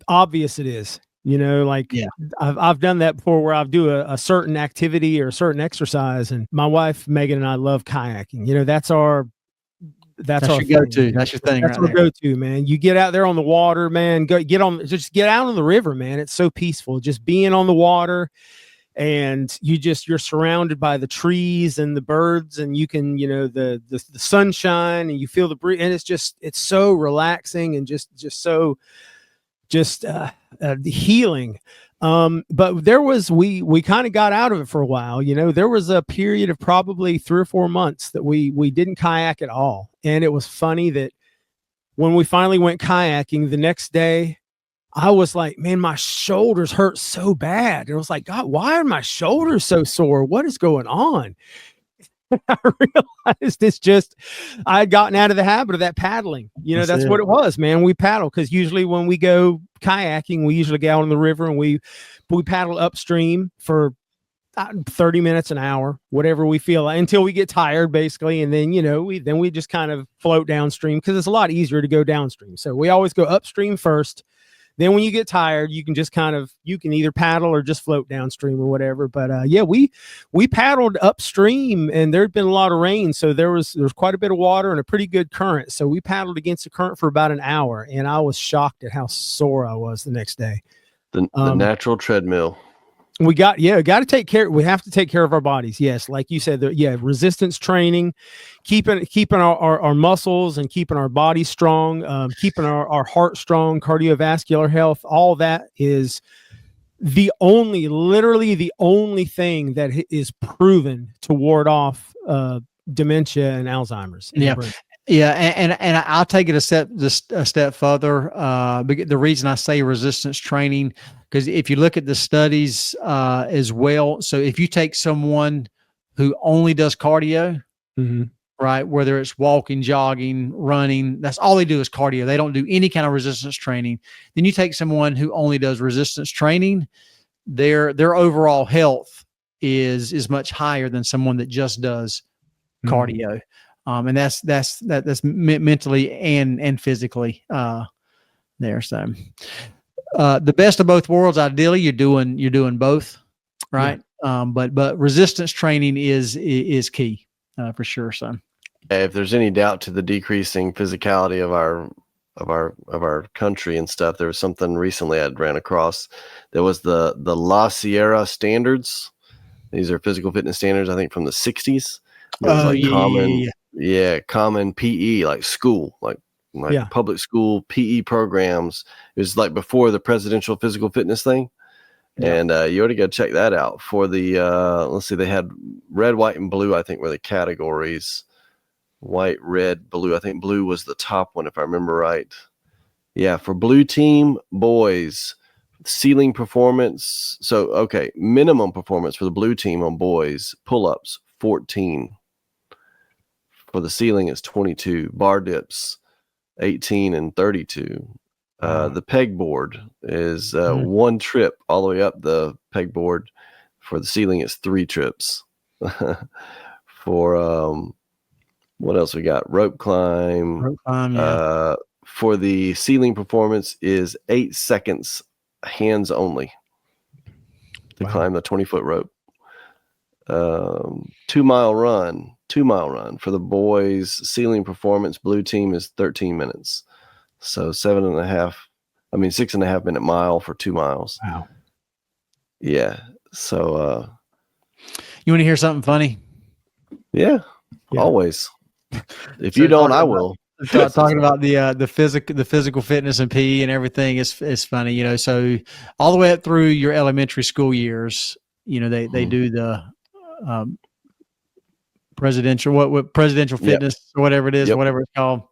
obvious it is. I've done that before, where I'll do a certain activity or a certain exercise, and my wife Megan and I love kayaking. That's our go-to. That's your thing. That's right our go-to, man. You get out there on the water, man. Just get out on the river, man. It's so peaceful, just being on the water, and you're surrounded by the trees and the birds, and you can, the sunshine, and you feel the breeze, and it's so relaxing and just so healing. But we kind of got out of it for a while. There was a period of probably 3 or 4 months that we didn't kayak at all. And it was funny that when we finally went kayaking the next day, I was like, man, my shoulders hurt so bad. And I was like, God, why are my shoulders so sore? What is going on? I realized I had gotten out of the habit of that paddling. That's what it was, man. We paddle, because usually when we go kayaking, we usually go out on the river and we paddle upstream for 30 minutes, an hour, whatever we feel like, until we get tired, basically. And then, we just kind of float downstream, because it's a lot easier to go downstream. So we always go upstream first. Then when you get tired, you can just you can either paddle or just float downstream or whatever. But we paddled upstream, and there'd been a lot of rain. So there was quite a bit of water and a pretty good current. So we paddled against the current for about an hour, and I was shocked at how sore I was the next day. The natural treadmill. got to take care. We have to take care of our bodies. Yes. Like you said, resistance training, keeping our muscles and keeping our body strong, keeping our heart strong, cardiovascular health. All that is literally the only thing that is proven to ward off dementia and Alzheimer's. Yeah. Yeah, and I'll take it a step further. The reason I say resistance training, because if you look at the studies as well, so if you take someone who only does cardio, right, whether it's walking, jogging, running, that's all they do is cardio. They don't do any kind of resistance training. Then you take someone who only does resistance training, their overall health is much higher than someone that just does cardio. And that's mentally and physically there. So the best of both worlds. Ideally, you're doing both, right? Yeah. But resistance training is key for sure. So if there's any doubt to the decreasing physicality of our country and stuff, there was something recently I ran across. There was the La Sierra standards. These are physical fitness standards, I think, from the 60s. Common PE, like school, like public school PE programs. It was like before the presidential physical fitness thing. Yeah. And you already got to check that out for the, let's see, they had red, white, and blue, I think were the categories. White, red, blue. I think blue was the top one, if I remember right. Yeah, for blue team, boys, ceiling performance. So, okay, minimum performance for the blue team on boys, pull-ups, 14. For the ceiling, it's 22. Bar dips, 18 and 32. The pegboard is one trip all the way up the pegboard. For the ceiling, it's 3 trips. For what else we got? Rope climb. Yeah. For the ceiling performance is 8 seconds, hands only, to climb the 20-foot rope. 2-mile run. 2-mile run for the boys. Ceiling performance, blue team, is 13 minutes. So 6.5 minute mile for 2 miles. Wow. Yeah. So you want to hear something funny? Yeah. Always. If you don't, I will. Talking about the physical fitness and PE and everything is funny, you know. So all the way up through your elementary school years, you know, they do the presidential fitness or whatever it is, whatever it's called.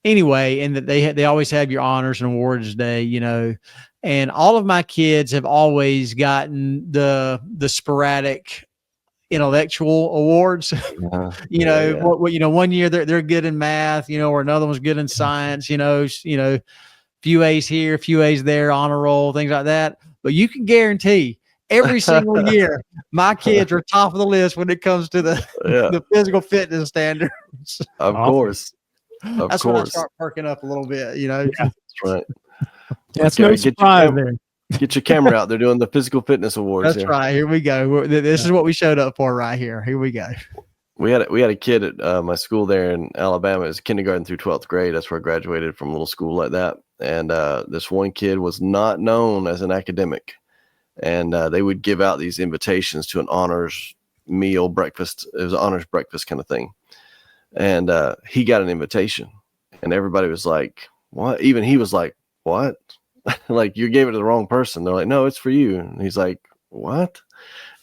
Anyway, and that they always have your honors and awards day, you know. And all of my kids have always gotten the sporadic intellectual awards. You know, one year they're good in math, you know, or another one's good in science, you know, few A's here, few A's there, honor roll, things like that. But you can guarantee every single year my kids are top of the list when it comes to the physical fitness standards. Of course. That's when I start perking up a little bit, you know. Yeah, that's right. That's no surprise there. Get your camera out. They're doing the physical fitness awards. That's right. Here we go. This is what we showed up for right here. Here we go. We had a kid at my school there in Alabama. It was kindergarten through 12th grade. That's where I graduated from a little school like that. And this one kid was not known as an academic. And they would give out these invitations to an honors meal breakfast. It was an honors breakfast kind of thing. And he got an invitation. And everybody was like, what? Even he was like, what? Like, you gave it to the wrong person. They're like, no, it's for you. And he's like, what?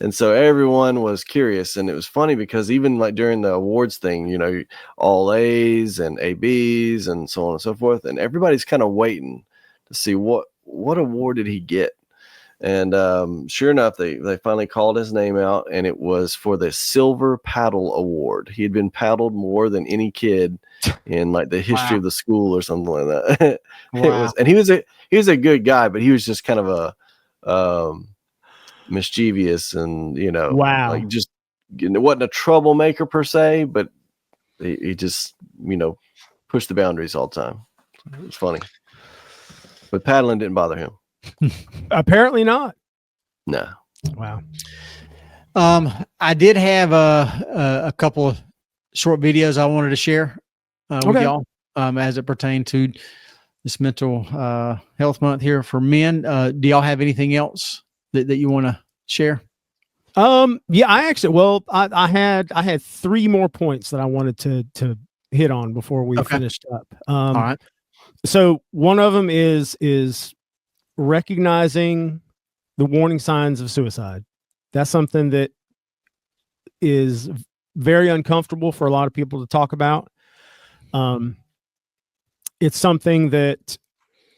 And so everyone was curious. And it was funny because even like during the awards thing, you know, all A's and ABs and so on and so forth. And everybody's kind of waiting to see what award did he get. And sure enough, they finally called his name out, and it was for the Silver Paddle Award. He had been paddled more than any kid in like the history of the school or something like that. And he was a good guy, but he was just kind of a mischievous and, you know, like just, you know, wasn't a troublemaker per se, but he just, you know, pushed the boundaries all the time. It was funny, but paddling didn't bother him. Apparently not. No. Wow. I did have a couple of short videos I wanted to share with y'all as it pertained to this mental health month here for men. Do y'all have anything else that you want to share? Yeah, I had 3 more points that I wanted to hit on before we finished up. All right. So one of them is recognizing the warning signs of suicide. That's something that is very uncomfortable for a lot of people to talk about. It's something that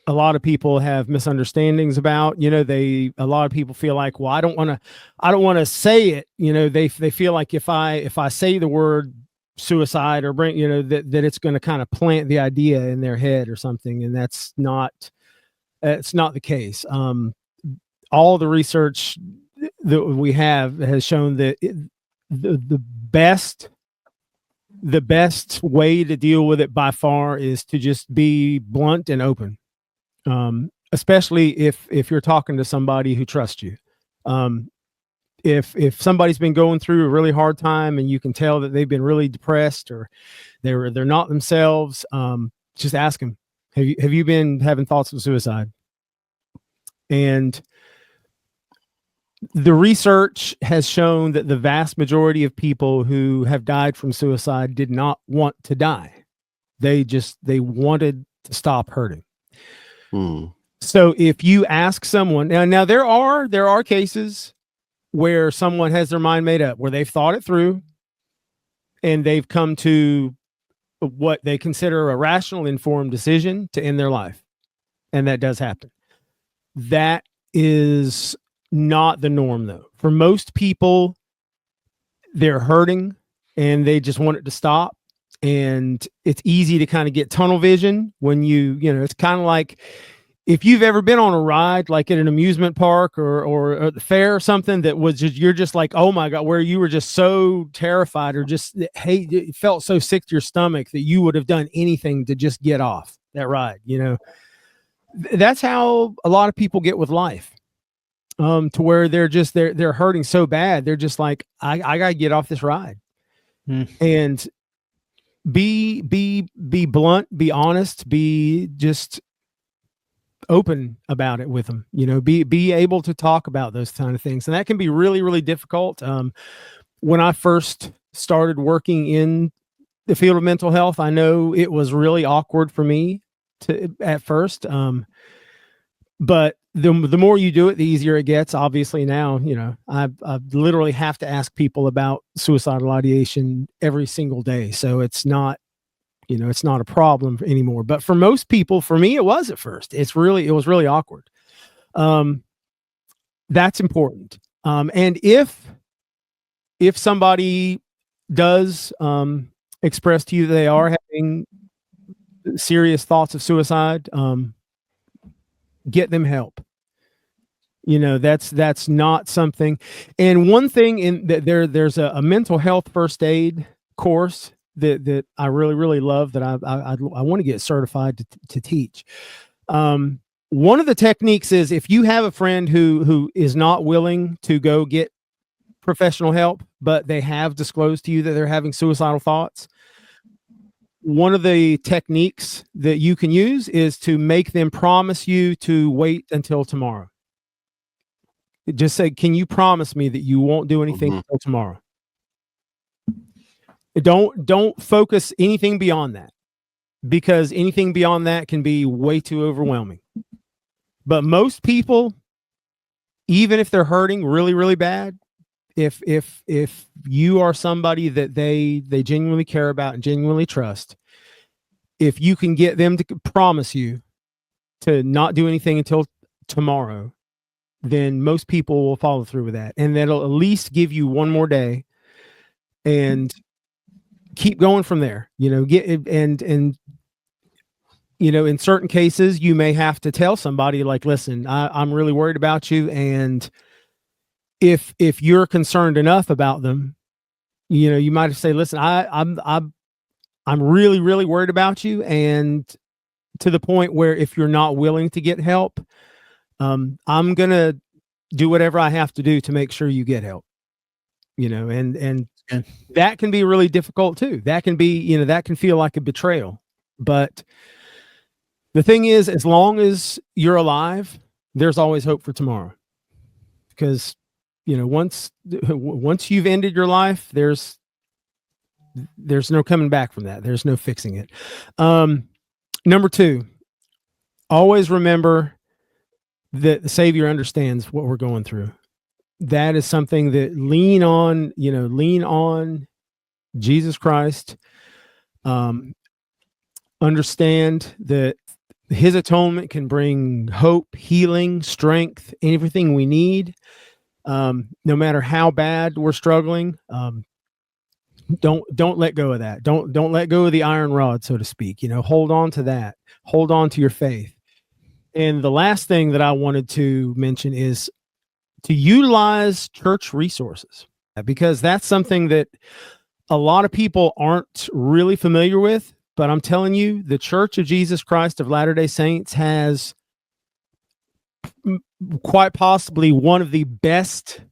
a lot of people have misunderstandings about. A lot of people feel like, well, I don't want to say it. They feel like if I say the word suicide or bring, that it's going to kind of plant the idea in their head or something. And it's not the case. All the research that we have has shown that the best way to deal with it by far is to just be blunt and open. Especially if you're talking to somebody who trusts you. If somebody's been going through a really hard time and you can tell that they've been really depressed or they're not themselves, just ask them, have you been having thoughts of suicide? And the research has shown that the vast majority of people who have died from suicide did not want to die. They wanted to stop hurting. So if you ask someone now there are cases where someone has their mind made up, where they've thought it through and they've come to what they consider a rational, informed decision to end their life. And that does happen. That is not the norm, though. For most people, they're hurting and they just want it to stop. And it's easy to kind of get tunnel vision when it's kind of like if you've ever been on a ride, like at an amusement park or at the fair or something that was you're just like, oh my God, where you were just so terrified or just, hey, it felt so sick to your stomach that you would have done anything to just get off that ride. That's how a lot of people get with life. To where they're hurting so bad. They're just like, I gotta get off this ride. And be blunt, be honest, be just open about it with them, be able to talk about those kind of things. And that can be really, really difficult. When I first started working in the field of mental health, I know it was really awkward for me at first. But the more you do it, the easier it gets. Obviously now, I literally have to ask people about suicidal ideation every single day. So it's not, it's not a problem anymore. But for most people, for me, it was at first. It was really awkward. That's important. And if somebody does express to you that they are having serious thoughts of suicide, get them help. That's not something. And one thing in that there's a mental health first aid course that I really, really love that I want to get certified to teach. One of the techniques is if you have a friend who is not willing to go get professional help, but they have disclosed to you that they're having suicidal thoughts, one of the techniques that you can use is to make them promise you to wait until tomorrow. Just say, can you promise me that you won't do anything until tomorrow? Don't focus anything beyond that, because anything beyond that can be way too overwhelming. But most people, even if they're hurting really, really bad, if you are somebody that they genuinely care about and genuinely trust, if you can get them to promise you to not do anything until tomorrow, then most people will follow through with that. And that'll at least give you one more day and keep going from there. In certain cases, you may have to tell somebody like, listen, I'm really worried about you. And if you're concerned enough about them, you might have to say, listen, I'm really, really worried about you. And to the point where if you're not willing to get help, I'm going to do whatever I have to do to make sure you get help, and that can be really difficult too. That can be, that can feel like a betrayal. But the thing is, as long as you're alive, there's always hope for tomorrow, because, once you've ended your life, there's no coming back from that. There's no fixing it. Number 2, always remember that the Savior understands what we're going through. That is something that lean on Jesus Christ. Understand that his atonement can bring hope, healing, strength, everything we need. No matter how bad we're struggling, don't let go of that. Don't let go of the iron rod, so to speak. Hold on to that. Hold on to your faith. And the last thing that I wanted to mention is to utilize church resources, because that's something that a lot of people aren't really familiar with. But I'm telling you, the Church of Jesus Christ of Latter-day Saints has quite possibly one of the best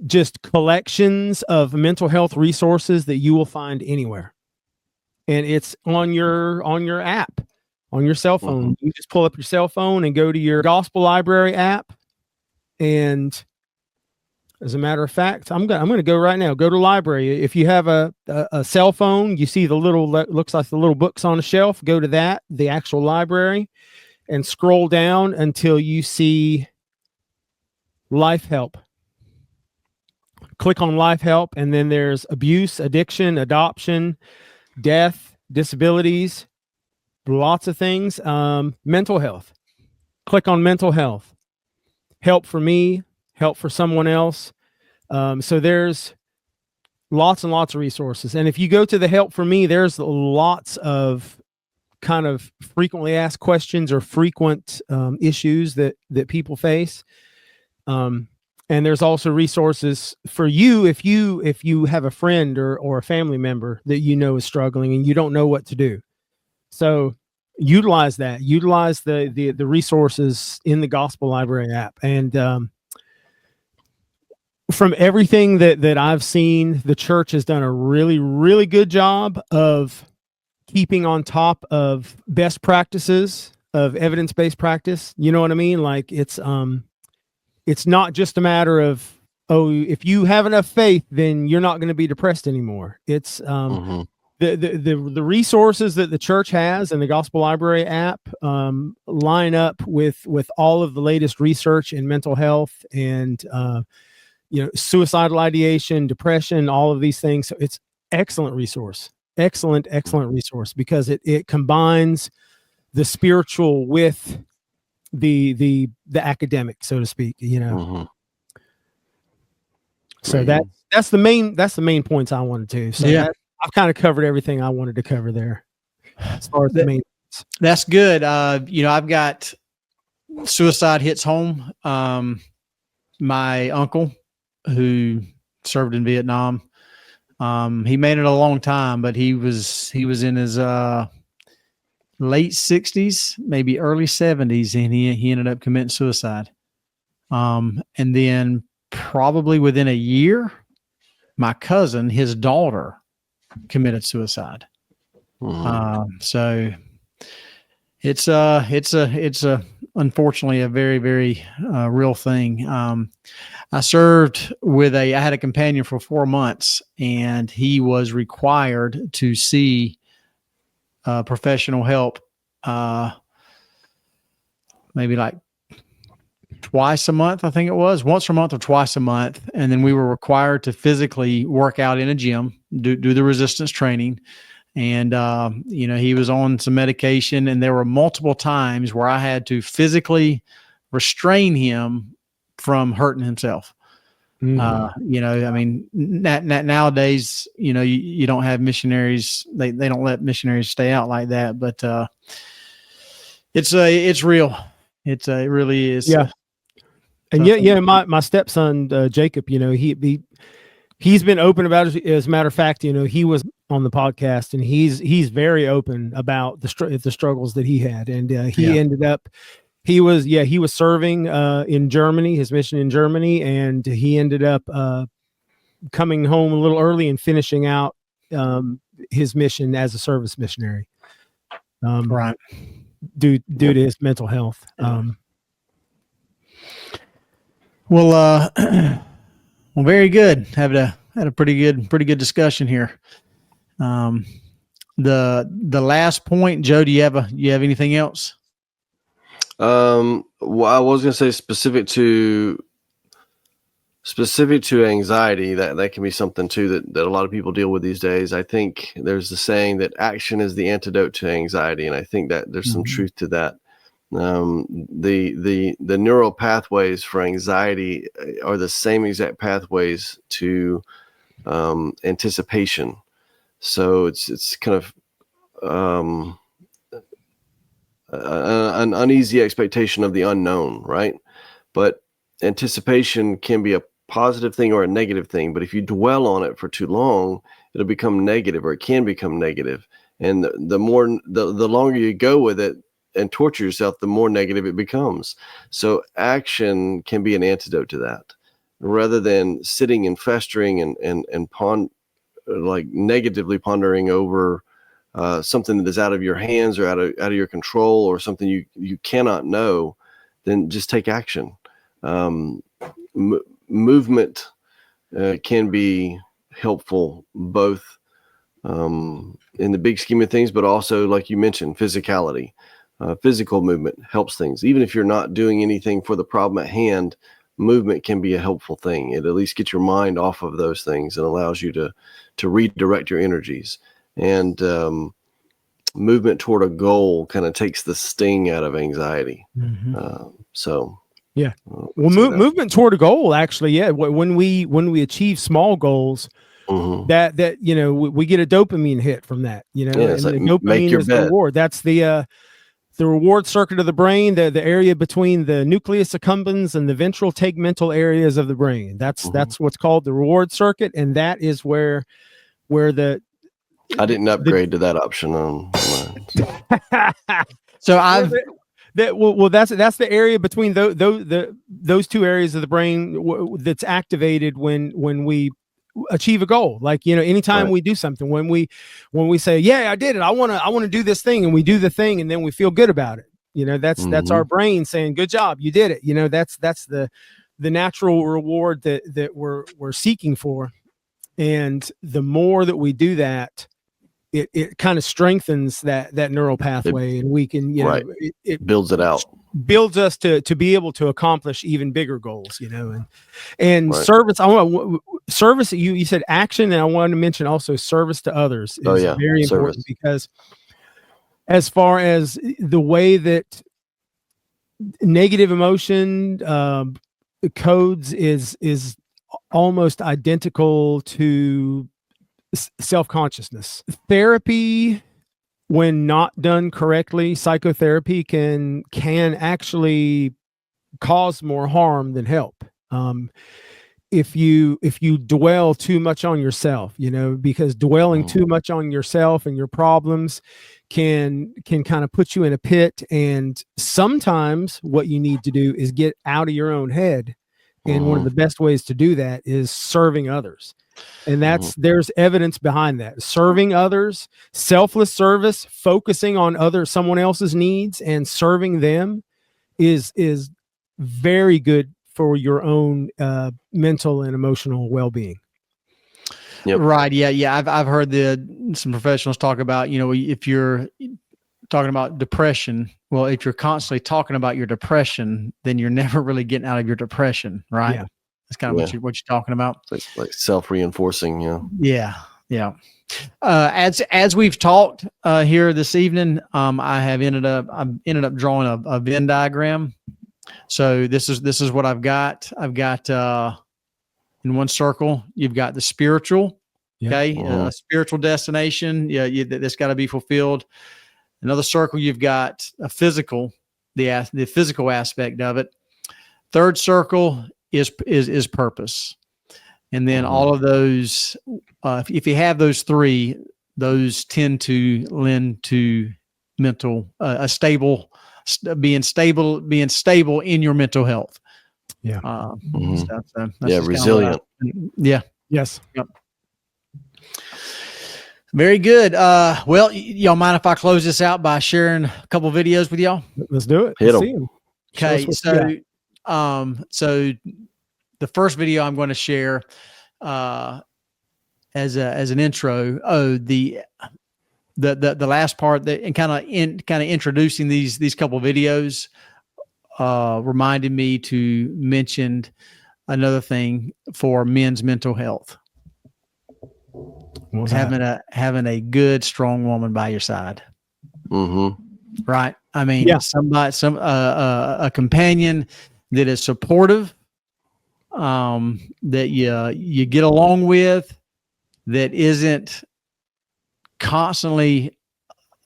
just collections of mental health resources that you will find anywhere. And it's on your app, on your cell phone. You just pull up your cell phone and go to your gospel library app. And as a matter of fact, I'm going to go right now. Go to library. If you have a cell phone, you see the little, looks like the little books on a shelf. Go to that, the actual library, and scroll down until you see Life Help. Click on Life Help, and then there's abuse, addiction, adoption, death, disabilities, lots of things. Mental health. Click on mental health. Help for me, help for someone else. So there's lots and lots of resources. And if you go to the help for me, there's lots of kind of frequently asked questions or frequent issues that people face. And there's also resources for you if you have a friend or a family member that is struggling and you don't know what to do. So utilize that. Utilize the resources in the Gospel Library app. And from everything that I've seen, the church has done a really, really good job of keeping on top of best practices of evidence-based practice. You know what I mean? Like it's not just a matter of, if you have enough faith, then you're not going to be depressed anymore. It's the resources that the church has and the Gospel Library app line up with all of the latest research in mental health and suicidal ideation, depression, all of these things. So it's excellent resource, excellent resource, because it combines the spiritual with the academic, so to speak. So that's the main points I wanted to. So I've kind of covered everything I wanted to cover there as far as the main. That's good. I've got suicide hits home. My uncle, who served in Vietnam, he made it a long time, but he was in his late 60s, maybe early 70s, and he ended up committing suicide. And then probably within a year, my cousin, his daughter, committed suicide. So it's unfortunately a very, very real thing. I served I had a companion for 4 months, and he was required to see professional help maybe like twice a month. I think it was once a month or twice a month. And then we were required to physically work out in a gym, do the resistance training. And, he was on some medication, and there were multiple times where I had to physically restrain him from hurting himself. Nowadays, you don't have missionaries. They don't let missionaries stay out like that, but it's real. It really is. Yeah. And my stepson, Jacob, he's been open about it. As a matter of fact, he was on the podcast, and he's very open about the struggles that he had. And he ended up, he was serving in Germany, his mission in Germany, and he ended up coming home a little early and finishing out his mission as a service missionary. Right. Due to his mental health. Well, Well, very good. Had a pretty good discussion here. The last point, Joe, do you have anything else? Well, I was going to say specific to anxiety, that can be something too that a lot of people deal with these days. I think there's the saying that action is the antidote to anxiety, and I think that there's some truth to that. The neural pathways for anxiety are the same exact pathways to anticipation. So it's kind of an uneasy expectation of the unknown, right? But anticipation can be a positive thing or a negative thing. But if you dwell on it for too long, it'll become negative, or it can become negative. And the longer you go with it and torture yourself, the more negative it becomes. So action can be an antidote to that, rather than sitting and festering and negatively pondering over something that is out of your hands or out of your control, or something you cannot know. Then just take action. Movement can be helpful, both in the big scheme of things, but also, like you mentioned, physicality. Physical movement helps things. Even if you're not doing anything for the problem at hand, movement can be a helpful thing. It at least gets your mind off of those things and allows you to redirect your energies. And movement toward a goal kind of takes the sting out of anxiety. Yeah. Well, movement toward a goal, actually. Yeah. When we achieve small goals, that we get a dopamine hit from that. And the dopamine is the reward. That's the reward circuit of the brain, the area between the nucleus accumbens and the ventral tegmental areas of the brain. That's what's called the reward circuit, and that is where the. I didn't upgrade to that option on mine. So that's the area between those two areas of the brain that's activated when we achieve a goal. Like, anytime we do something, when we say, yeah, I did it, I want to do this thing, and we do the thing, and then we feel good about it. That's our brain saying, good job, you did it. That's the natural reward that we're seeking for. And the more that we do that, it kind of strengthens that neural pathway, and we can, it builds it out, builds us to be able to accomplish even bigger goals, and service. I want service. You said action, and I wanted to mention also service to others is very important, because as far as the way that negative emotion codes is almost identical to self-consciousness. Therapy, when not done correctly, psychotherapy can actually cause more harm than help. If you dwell too much on yourself, because dwelling too much on yourself and your problems can kind of put you in a pit. And sometimes what you need to do is get out of your own head. And one of the best ways to do that is serving others. And there's evidence behind that. Serving others, selfless service, focusing on someone else's needs and serving them is very good for your own mental and emotional well-being. Yep. Right. Yeah. I've heard some professionals talk about, if you're talking about depression, well, if you're constantly talking about your depression, then you're never really getting out of your depression. Right. Yeah. That's kind of what you're talking about. Like self-reinforcing. Yeah. As we've talked here this evening, I've ended up drawing a Venn diagram. So this is what I've got. I've got in one circle, you've got the spiritual. Okay. Spiritual destination. Yeah. That's got to be fulfilled. Another circle, you've got a physical, the physical aspect of it. Third circle is purpose. And then all of those, if you have those three, those tend to lend to mental, being stable in your mental health. Yeah. Stuff, so resilient. Yeah. Yes. Yep. Very good. Well, y'all mind if I close this out by sharing a couple videos with y'all? Let's do it. Hit Let's them. see 'em. Okay. So the first video I'm going to share as an intro. The last part that and kind of introducing these couple videos reminded me to mention another thing for men's mental health. Having a good, strong woman by your side. Mm-hmm. Right. I mean, a companion that is supportive, that you get along with, that isn't constantly,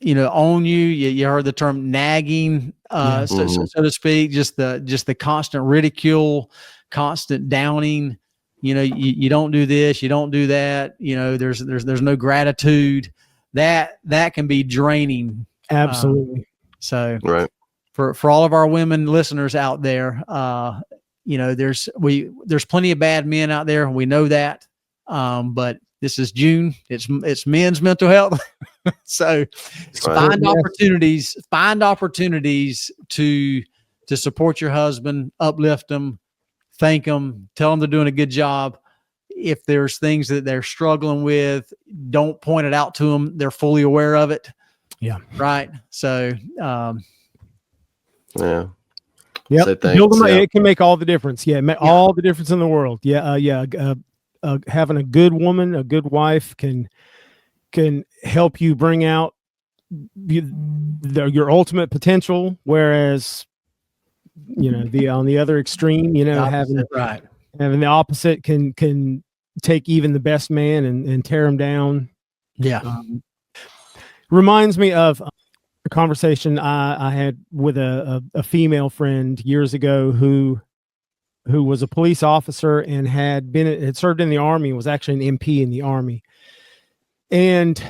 on you. You heard the term nagging, so to speak, just the constant ridicule, constant downing. You don't do this, you don't do that. There's no gratitude. That can be draining. Absolutely. So right. For all of our women listeners out there, there's plenty of bad men out there. We know that. But this is June. It's men's mental health. So find opportunities to support your husband, uplift them, thank them, tell them they're doing a good job. If there's things that they're struggling with, don't point it out to them. They're fully aware of it. Yeah. Right. So, yeah. Yeah. It can make all the difference. Yeah. All the difference in the world. Yeah. Having a good woman, a good wife can help you bring out your ultimate potential. Whereas, on the other extreme, having the opposite can take even the best man and tear him down. Yeah. Reminds me of a conversation I had with a female friend years ago who was a police officer and had served in the Army, was actually an MP in the Army. And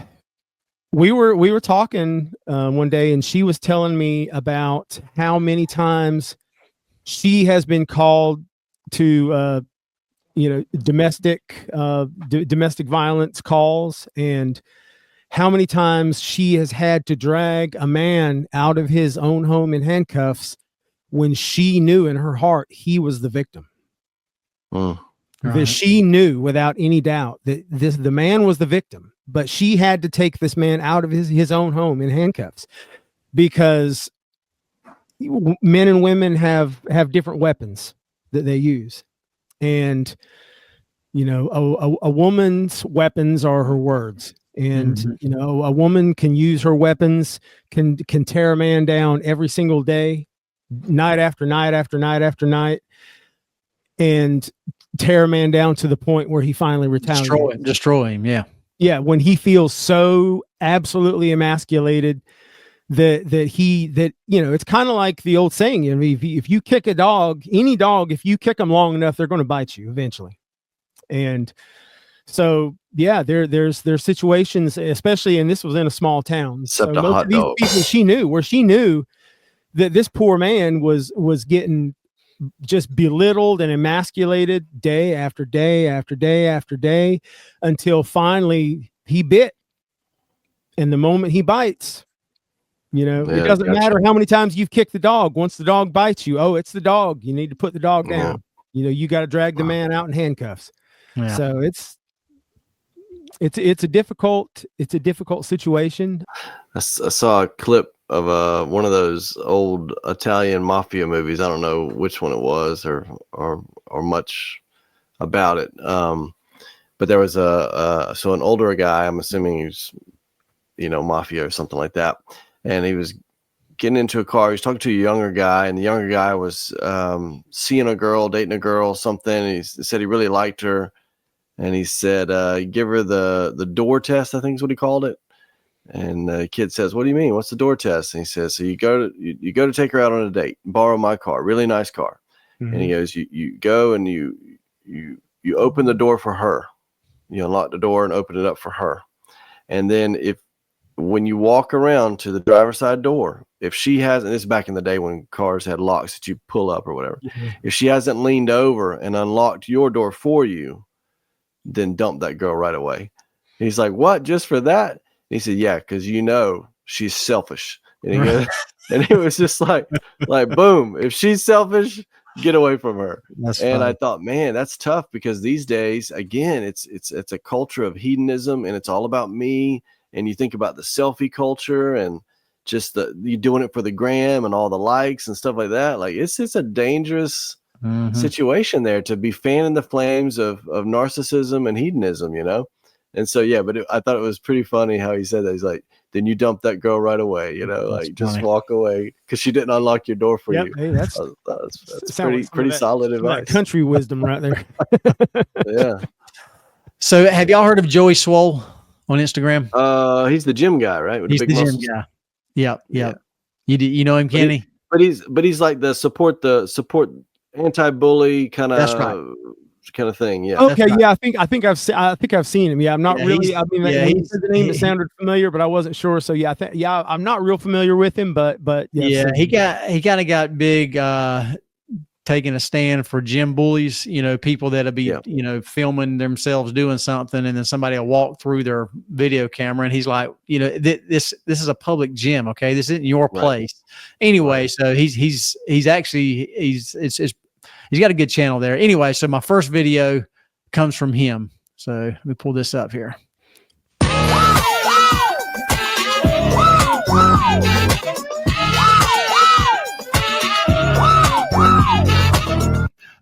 we were talking one day, and she was telling me about how many times she has been called to domestic violence calls, and how many times she has had to drag a man out of his own home in handcuffs when she knew in her heart he was the victim. That she knew without any doubt that the man was the victim, but she had to take this man out of his own home in handcuffs because men and women have different weapons that they use. And, a woman's weapons are her words. And, a woman can use her weapons, can tear a man down every single day, night after night after night after night, and tear a man down to the point where he finally retaliates. Destroy him. Yeah. Yeah. When he feels so absolutely emasculated that it's kind of like the old saying, if you kick a dog, any dog, if you kick them long enough, they're going to bite you eventually. And so, yeah, there's situations, especially, and this was in a small town. Except so a hot dog. She knew that this poor man was getting just belittled and emasculated day after day after day after day until finally he bit. And the moment he bites, it doesn't matter how many times you've kicked the dog. Once the dog bites you, it's the dog. You need to put the dog down. You got to drag the man out in handcuffs. Yeah. So it's a difficult situation. I saw a clip of one of those old Italian mafia movies. I don't know which one it was or much about it. But there was an older guy, I'm assuming he's, mafia or something like that. And he was getting into a car. He was talking to a younger guy, and the younger guy was seeing a girl, dating a girl, something. And he said he really liked her. And he said, give her the door test, I think is what he called it. And the kid says, what do you mean? What's the door test? And he says, so you go to take her out on a date, borrow my car, really nice car. Mm-hmm. And he goes, you go and you open the door for her. You unlock the door and open it up for her. And then when you walk around to the driver's side door, if she hasn't, this is back in the day when cars had locks that you pull up or whatever. Mm-hmm. If she hasn't leaned over and unlocked your door for you, then dump that girl right away. And he's like, what? Just for that? And he said, yeah, because she's selfish. And he goes, and it was just like boom. If she's selfish, Get away from her. That's and funny. I thought, man, that's tough, because these days, again, it's a culture of hedonism, and it's all about me. And you think about the selfie culture and just you doing it for the gram and all the likes and stuff like that. Like it's a dangerous situation there to be fanning the flames of narcissism and hedonism, you know? And so, yeah, but I thought it was pretty funny how he said that. He's like, then you dump that girl right away, you know, That's like just funny. walk away because she didn't unlock your door for you. Hey, that's Pretty solid some of that advice. country wisdom right there. Yeah. So have y'all heard of Joey Swole on Instagram? He's the gym guy, right? With He's the the big gym muscles. guy. Yep. Yeah. You know him, Kenny? But he's like the support anti-bully kind That's right. of thing. Yeah. Okay, right. yeah, I think I've seen him. Yeah, I'm not Yeah, really. I mean, yeah, when you said the name, it sounded familiar, but I wasn't sure. So yeah, I'm not real familiar with him, but Yeah, so- he kind of got big taking a stand for gym bullies, you know, people that'll be, you know, filming themselves doing something, and then somebody will walk through their video camera, and he's like, you know, this is a public gym, okay? This isn't your place. Anyway, so he's got a good channel there. Anyway, so my first video comes from him. So let me pull this up here.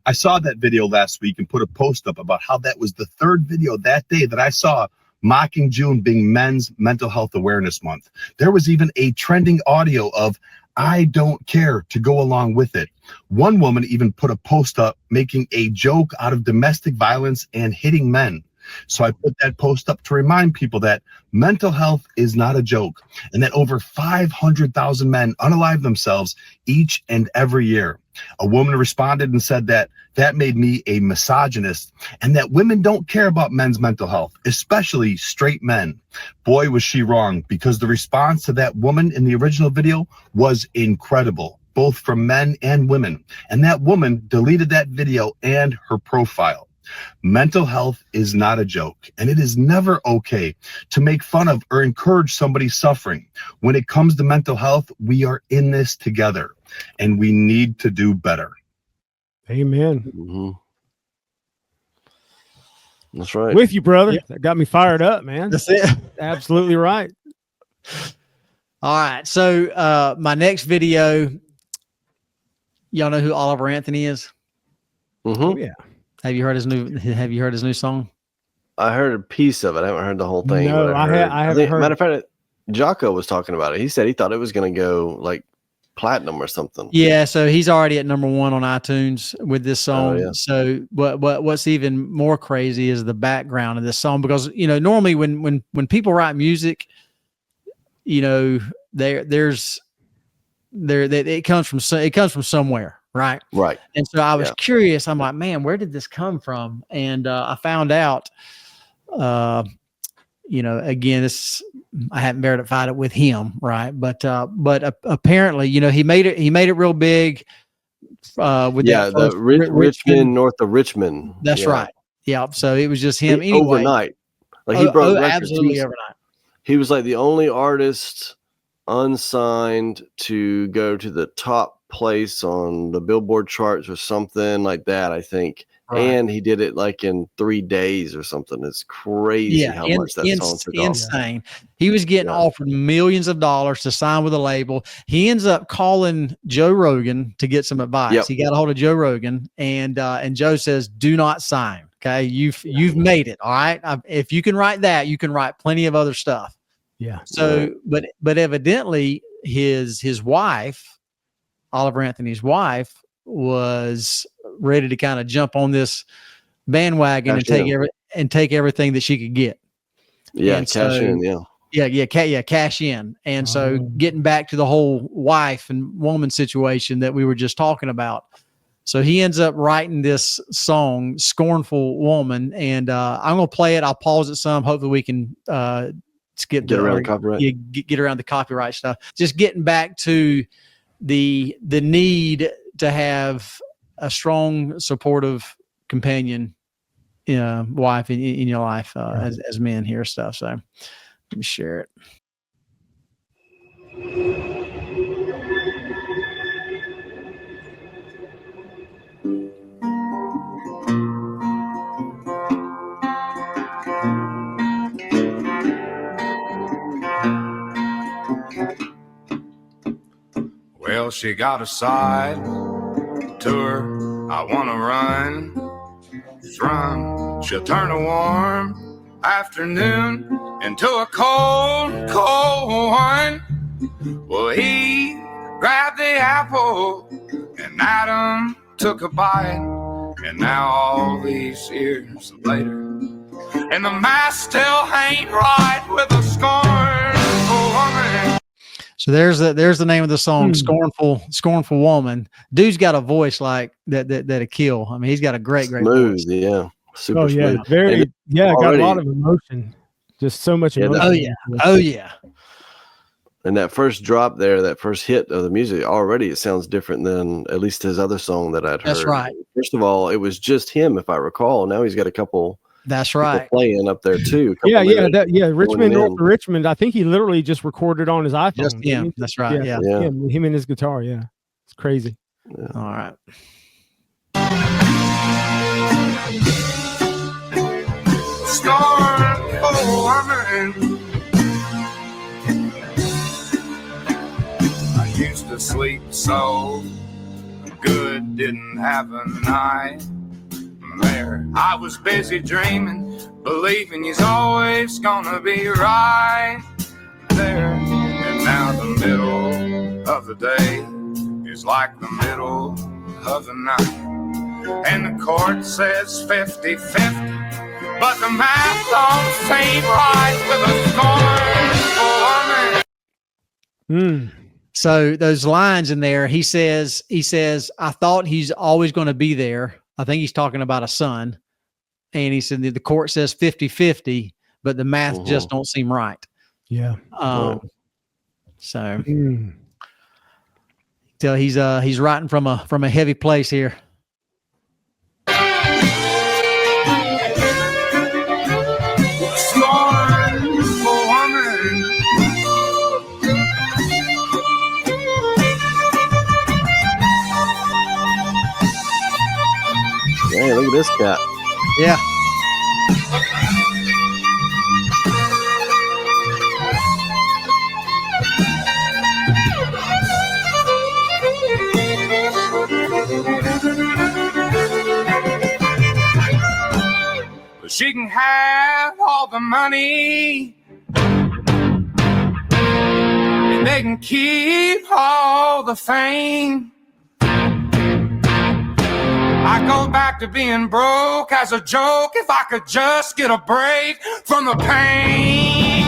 I saw that video last week and put a post up about how that was the third video that day that I saw mocking June being Men's Mental Health Awareness Month. There was even a trending audio of "I don't care" to go along with it. One woman even put a post up making a joke out of domestic violence and hitting men. So I put that post up to remind people that mental health is not a joke, and that over 500,000 men unalive themselves each and every year. A woman responded and said that made me a misogynist, and that women don't care about men's mental health, especially straight men. Boy, was she wrong, because the response to that woman in the original video was incredible, both from men and women. And that woman deleted that video and her profile. Mental health is not a joke, and it is never okay to make fun of or encourage somebody suffering. When it comes to mental health, we are in this together, and we need to do better. Amen. Mm-hmm. That's right. With you, brother. That got me fired up, man. That's it. Absolutely right. All right. So my next video, y'all know who Oliver Anthony is? Mm-hmm. Oh, yeah. Have you heard his new song? I heard a piece of it. I haven't heard the whole thing. No, but I haven't heard. Matter of fact, Jocko was talking about it. He said he thought it was going to go like platinum or something. Yeah, so he's already at #1 on iTunes with this song. Oh, yeah. So what's even more crazy is the background of this song, because you know normally when people write music, you know it comes from somewhere, right? Right. And so I was curious. I'm like, man, where did this come from? And I found out. You know, again, I hadn't verified it with him, right? But apparently, you know, he made it real big. With the Richmond, north of Richmond. That's right. Yeah. So it was just him anyway. Overnight. Like he broke records. Absolutely overnight. He was like the only artist unsigned to go to the top place on the Billboard charts or something like that, I think. Right. And he did it like in 3 days or something. It's crazy how much that song took off. Insane. He was getting offered millions of dollars to sign with a label. He ends up calling Joe Rogan to get some advice. Yep. He got a hold of Joe Rogan, and Joe says, "Do not sign. Okay, you've made it. All right. If you can write that, you can write plenty of other stuff." Yeah. So, but evidently his wife, Oliver Anthony's wife, was ready to kind of jump on this bandwagon and take everything that she could get. Yeah, and cash in. Yeah, cash in. And so getting back to the whole wife and woman situation that we were just talking about. So he ends up writing this song, "Scornful Woman," and I'm going to play it. I'll pause it some. Hopefully we can get around the copyright. Get around the copyright stuff. Just getting back to the need to have a strong, supportive companion, wife in your life as men here stuff. So let me share it. Well, she got a side to her. I wanna run. She'll turn a warm afternoon into a cold, cold one. Well, he grabbed the apple and Adam took a bite. And now all these years later, and the mask still ain't right with a scornful woman. So there's the name of the song, Scornful Woman. Dude's got a voice like that'll kill. I mean, he's got a great Smooth, voice. yeah. Super yeah, smooth. very, And got a already- lot of emotion. Just so much Yeah, emotion. Oh yeah. And that first drop there, that first hit of the music, already it sounds different than at least his other song that I'd heard. That's right. First of all, it was just him, if I recall. Now he's got a couple That's people right. playing up there too. Yeah, Richmond, North in. of Richmond. I think he literally just recorded on his iPhone. Just him. That's right. Yeah. Him and his guitar. Yeah, it's crazy. Yeah. All right. Scornful woman. I used to sleep so good, didn't have a night there. I was busy dreaming, believing he's always gonna be right there. And now the middle of the day is like the middle of the night. And the court says 50-50, but the math don't seem right with a scornful woman. So those lines in there, he says, I thought he's always going to be there. I think he's talking about a son. And he said the court says 50-50, but the math just don't seem right. Yeah. So tell he's writing from a heavy place here. Scornful woman. Hey, look at this cat. Yeah. She can have all the money, and they can keep all the fame. I go back to being broke as a joke if I could just get a break from the pain.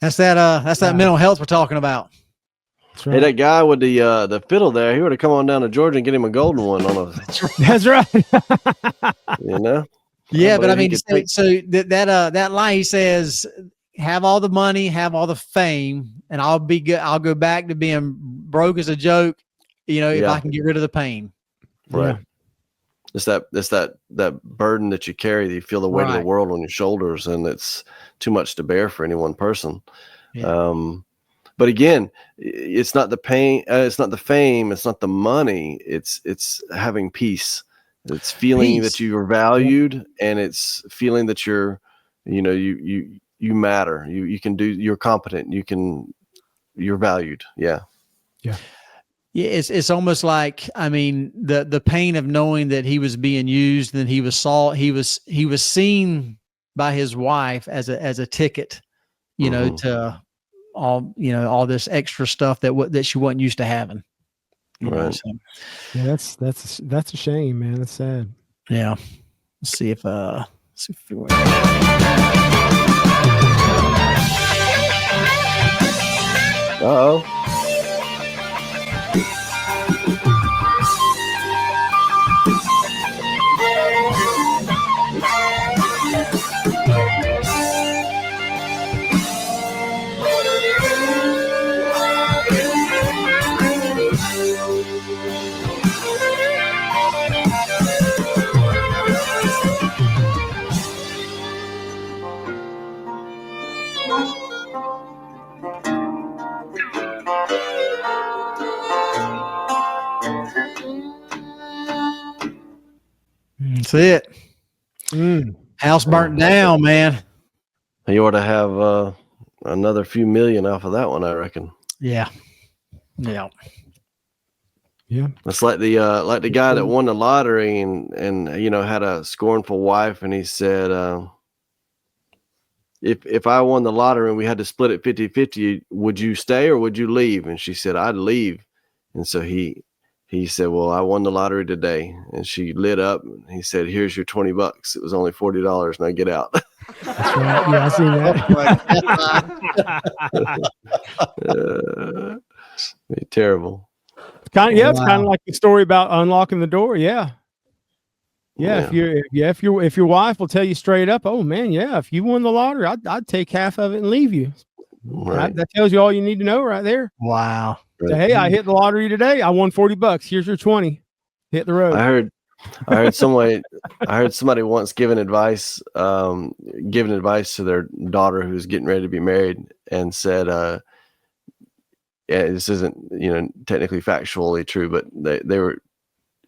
That's that mental health we're talking about. That's Hey, right. that guy with the fiddle there, he would have come on down to Georgia and get him a golden one on a, That's right. you know? Yeah, but I believe he mean, could so that line, he says, have all the money, have all the fame, and I'll be good. I'll go back to being broke as a joke, if Yeah. I can get rid of the pain. Right. It's that burden that you carry, that you feel the weight of the Right. world on your shoulders, and it's too much to bear for any one person. Yeah. But again, it's not the pain, it's not the fame, it's not the money, it's having peace. It's feeling Peace. that you are valued, and it's feeling that you're, you matter. You can do, you're competent, you're valued. Yeah. Yeah, it's almost like, I mean, the pain of knowing that he was being used, and he was seen by his wife as a ticket, to all this extra stuff that she wasn't used to having. Right. So, Yeah, that's a shame, man. That's sad. yeah. Let's see if we Uh-oh. That's it. House burnt down, man. You ought to have another few million off of that one, I reckon. Yeah. Yeah. It's like the guy that won the lottery and had a scornful wife, and he said, if I won the lottery and we had to split it 50-50, would you stay or would you leave? And she said, I'd leave. And so he said, well, I won the lottery today. And she lit up. And he said, here's your $20. It was only $40. Now get out. That's right. Yeah, I seen that. Terrible. It's kind of like the story about unlocking the door. Yeah. If your wife will tell you straight up, oh man, yeah, if you won the lottery, I'd take half of it and leave you. Right. That tells you all you need to know right there. Wow. So, hey, I hit the lottery today. I won $40. Here's your 20. Hit the road. I heard somebody once giving advice to their daughter who's getting ready to be married, and said, this isn't technically factually true, but they were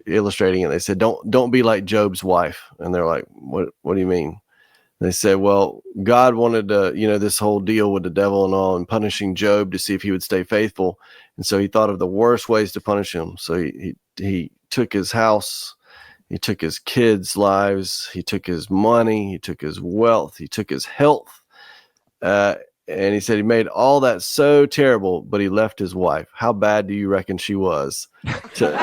illustrating it. They said, don't be like Job's wife. And they're like, what do you mean? They said, well, God wanted this whole deal with the devil and all, and punishing Job to see if he would stay faithful. And so he thought of the worst ways to punish him. So he took his house, he took his kids' lives, he took his money, he took his wealth, he took his health. And he said he made all that so terrible, but he left his wife. How bad do you reckon she was to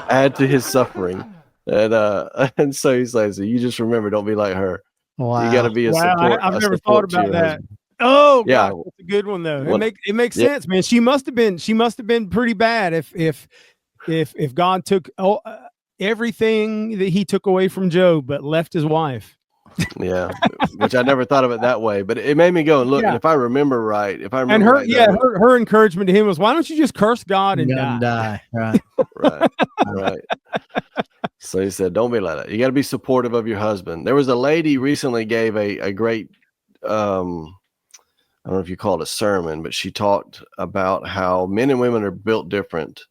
add to his suffering? And so he's like, so you just remember, don't be like her. Wow. You got to be a support. I've never thought about that. Oh, yeah, that's a good one though. It makes sense, man. She must have been pretty bad if God took everything that he took away from Job, but left his wife. Yeah, which I never thought of it that way, but it made me go and look. And if I remember right, her encouragement to him was, why don't you just curse God and die? Right. Right. So he said, don't be like that. You got to be supportive of your husband. There was a lady recently gave a great, I don't know if you call it a sermon, but she talked about how men and women are built different.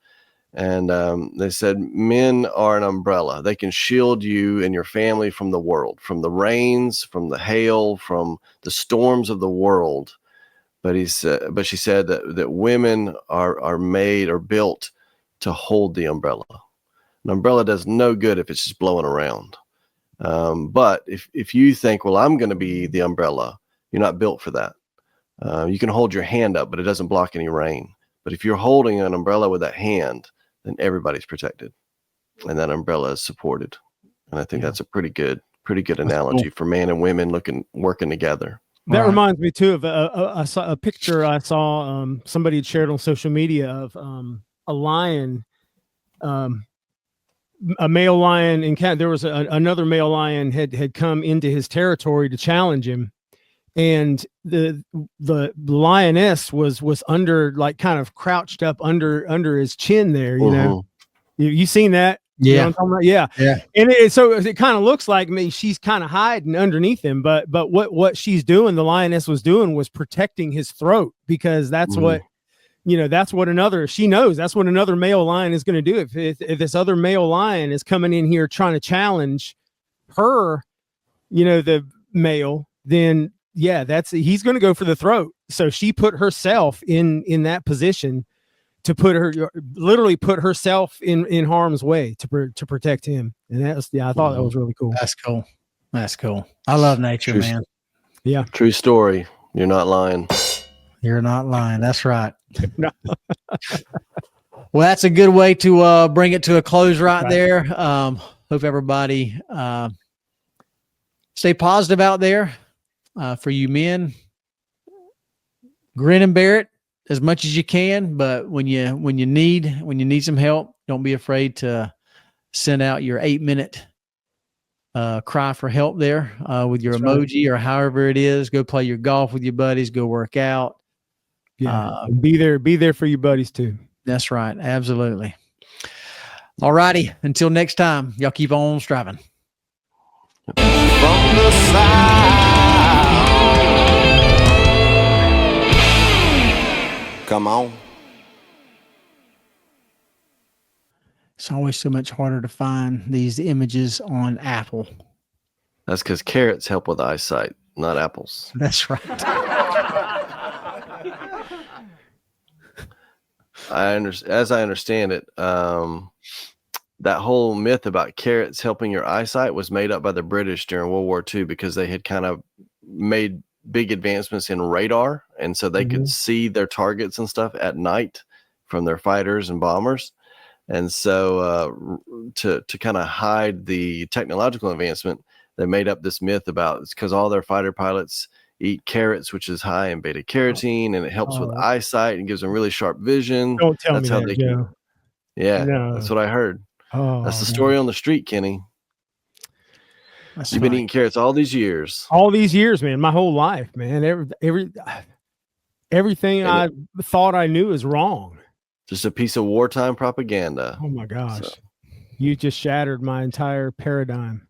And they said men are an umbrella. They can shield you and your family from the world, from the rains, from the hail, from the storms of the world. But she said that women are made or built to hold the umbrella. An umbrella does no good if it's just blowing around. But if you think, well, I'm going to be the umbrella, you're not built for that. You can hold your hand up, but it doesn't block any rain. But if you're holding an umbrella with that hand, then everybody's protected, and that umbrella is supported. And I think that's a pretty good analogy for man and women working together. That reminds me too of a picture I saw. Somebody had shared on social media of a lion, a male lion, and there was another male lion had come into his territory to challenge him. And the lioness was under, like, kind of crouched up under his chin there, you know. You seen that? Yeah. You know what I'm talking about? Yeah. And so it kind of looks like she's kind of hiding underneath him, but what she's doing, the lioness was doing, was protecting his throat, because that's what, that's what she knows that's what another male lion is going to do. If this other male lion is coming in here trying to challenge her, the male, then he's going to go for the throat. So she put herself in that position to literally put herself in harm's way to protect him. And I thought that was really cool. That's cool. I love nature, man. Yeah. True story. You're not lying. You're not lying. That's right. Well, that's a good way to bring it to a close right there. Hope everybody stay positive out there. For you men, grin and bear it as much as you can. But when you need some help, don't be afraid to send out your 8-minute cry for help there with your emoji or however it is. Go play your golf with your buddies. Go work out. Yeah, be there for your buddies too. That's right. Absolutely. All righty. Until next time, y'all keep on striving. From the side. Come on. It's always so much harder to find these images on Apple. That's because carrots help with eyesight, not apples. That's right. as I understand it, that whole myth about carrots helping your eyesight was made up by the British during World War II because they had kind of made big advancements in radar, and so they could see their targets and stuff at night from their fighters and bombers. And so to kind of hide the technological advancement, they made up this myth about it's because all their fighter pilots eat carrots, which is high in beta carotene, and it helps with eyesight and gives them really sharp vision. Don't tell That's me how that, they Joe. Yeah, No. that's what I heard. Oh, That's the story on the street, Kenny. That's You've been funny. eating carrots all these years. All these years, man, my whole life, man. Everything I thought I knew is wrong. Just a piece of wartime propaganda. Oh my gosh. You just shattered my entire paradigm.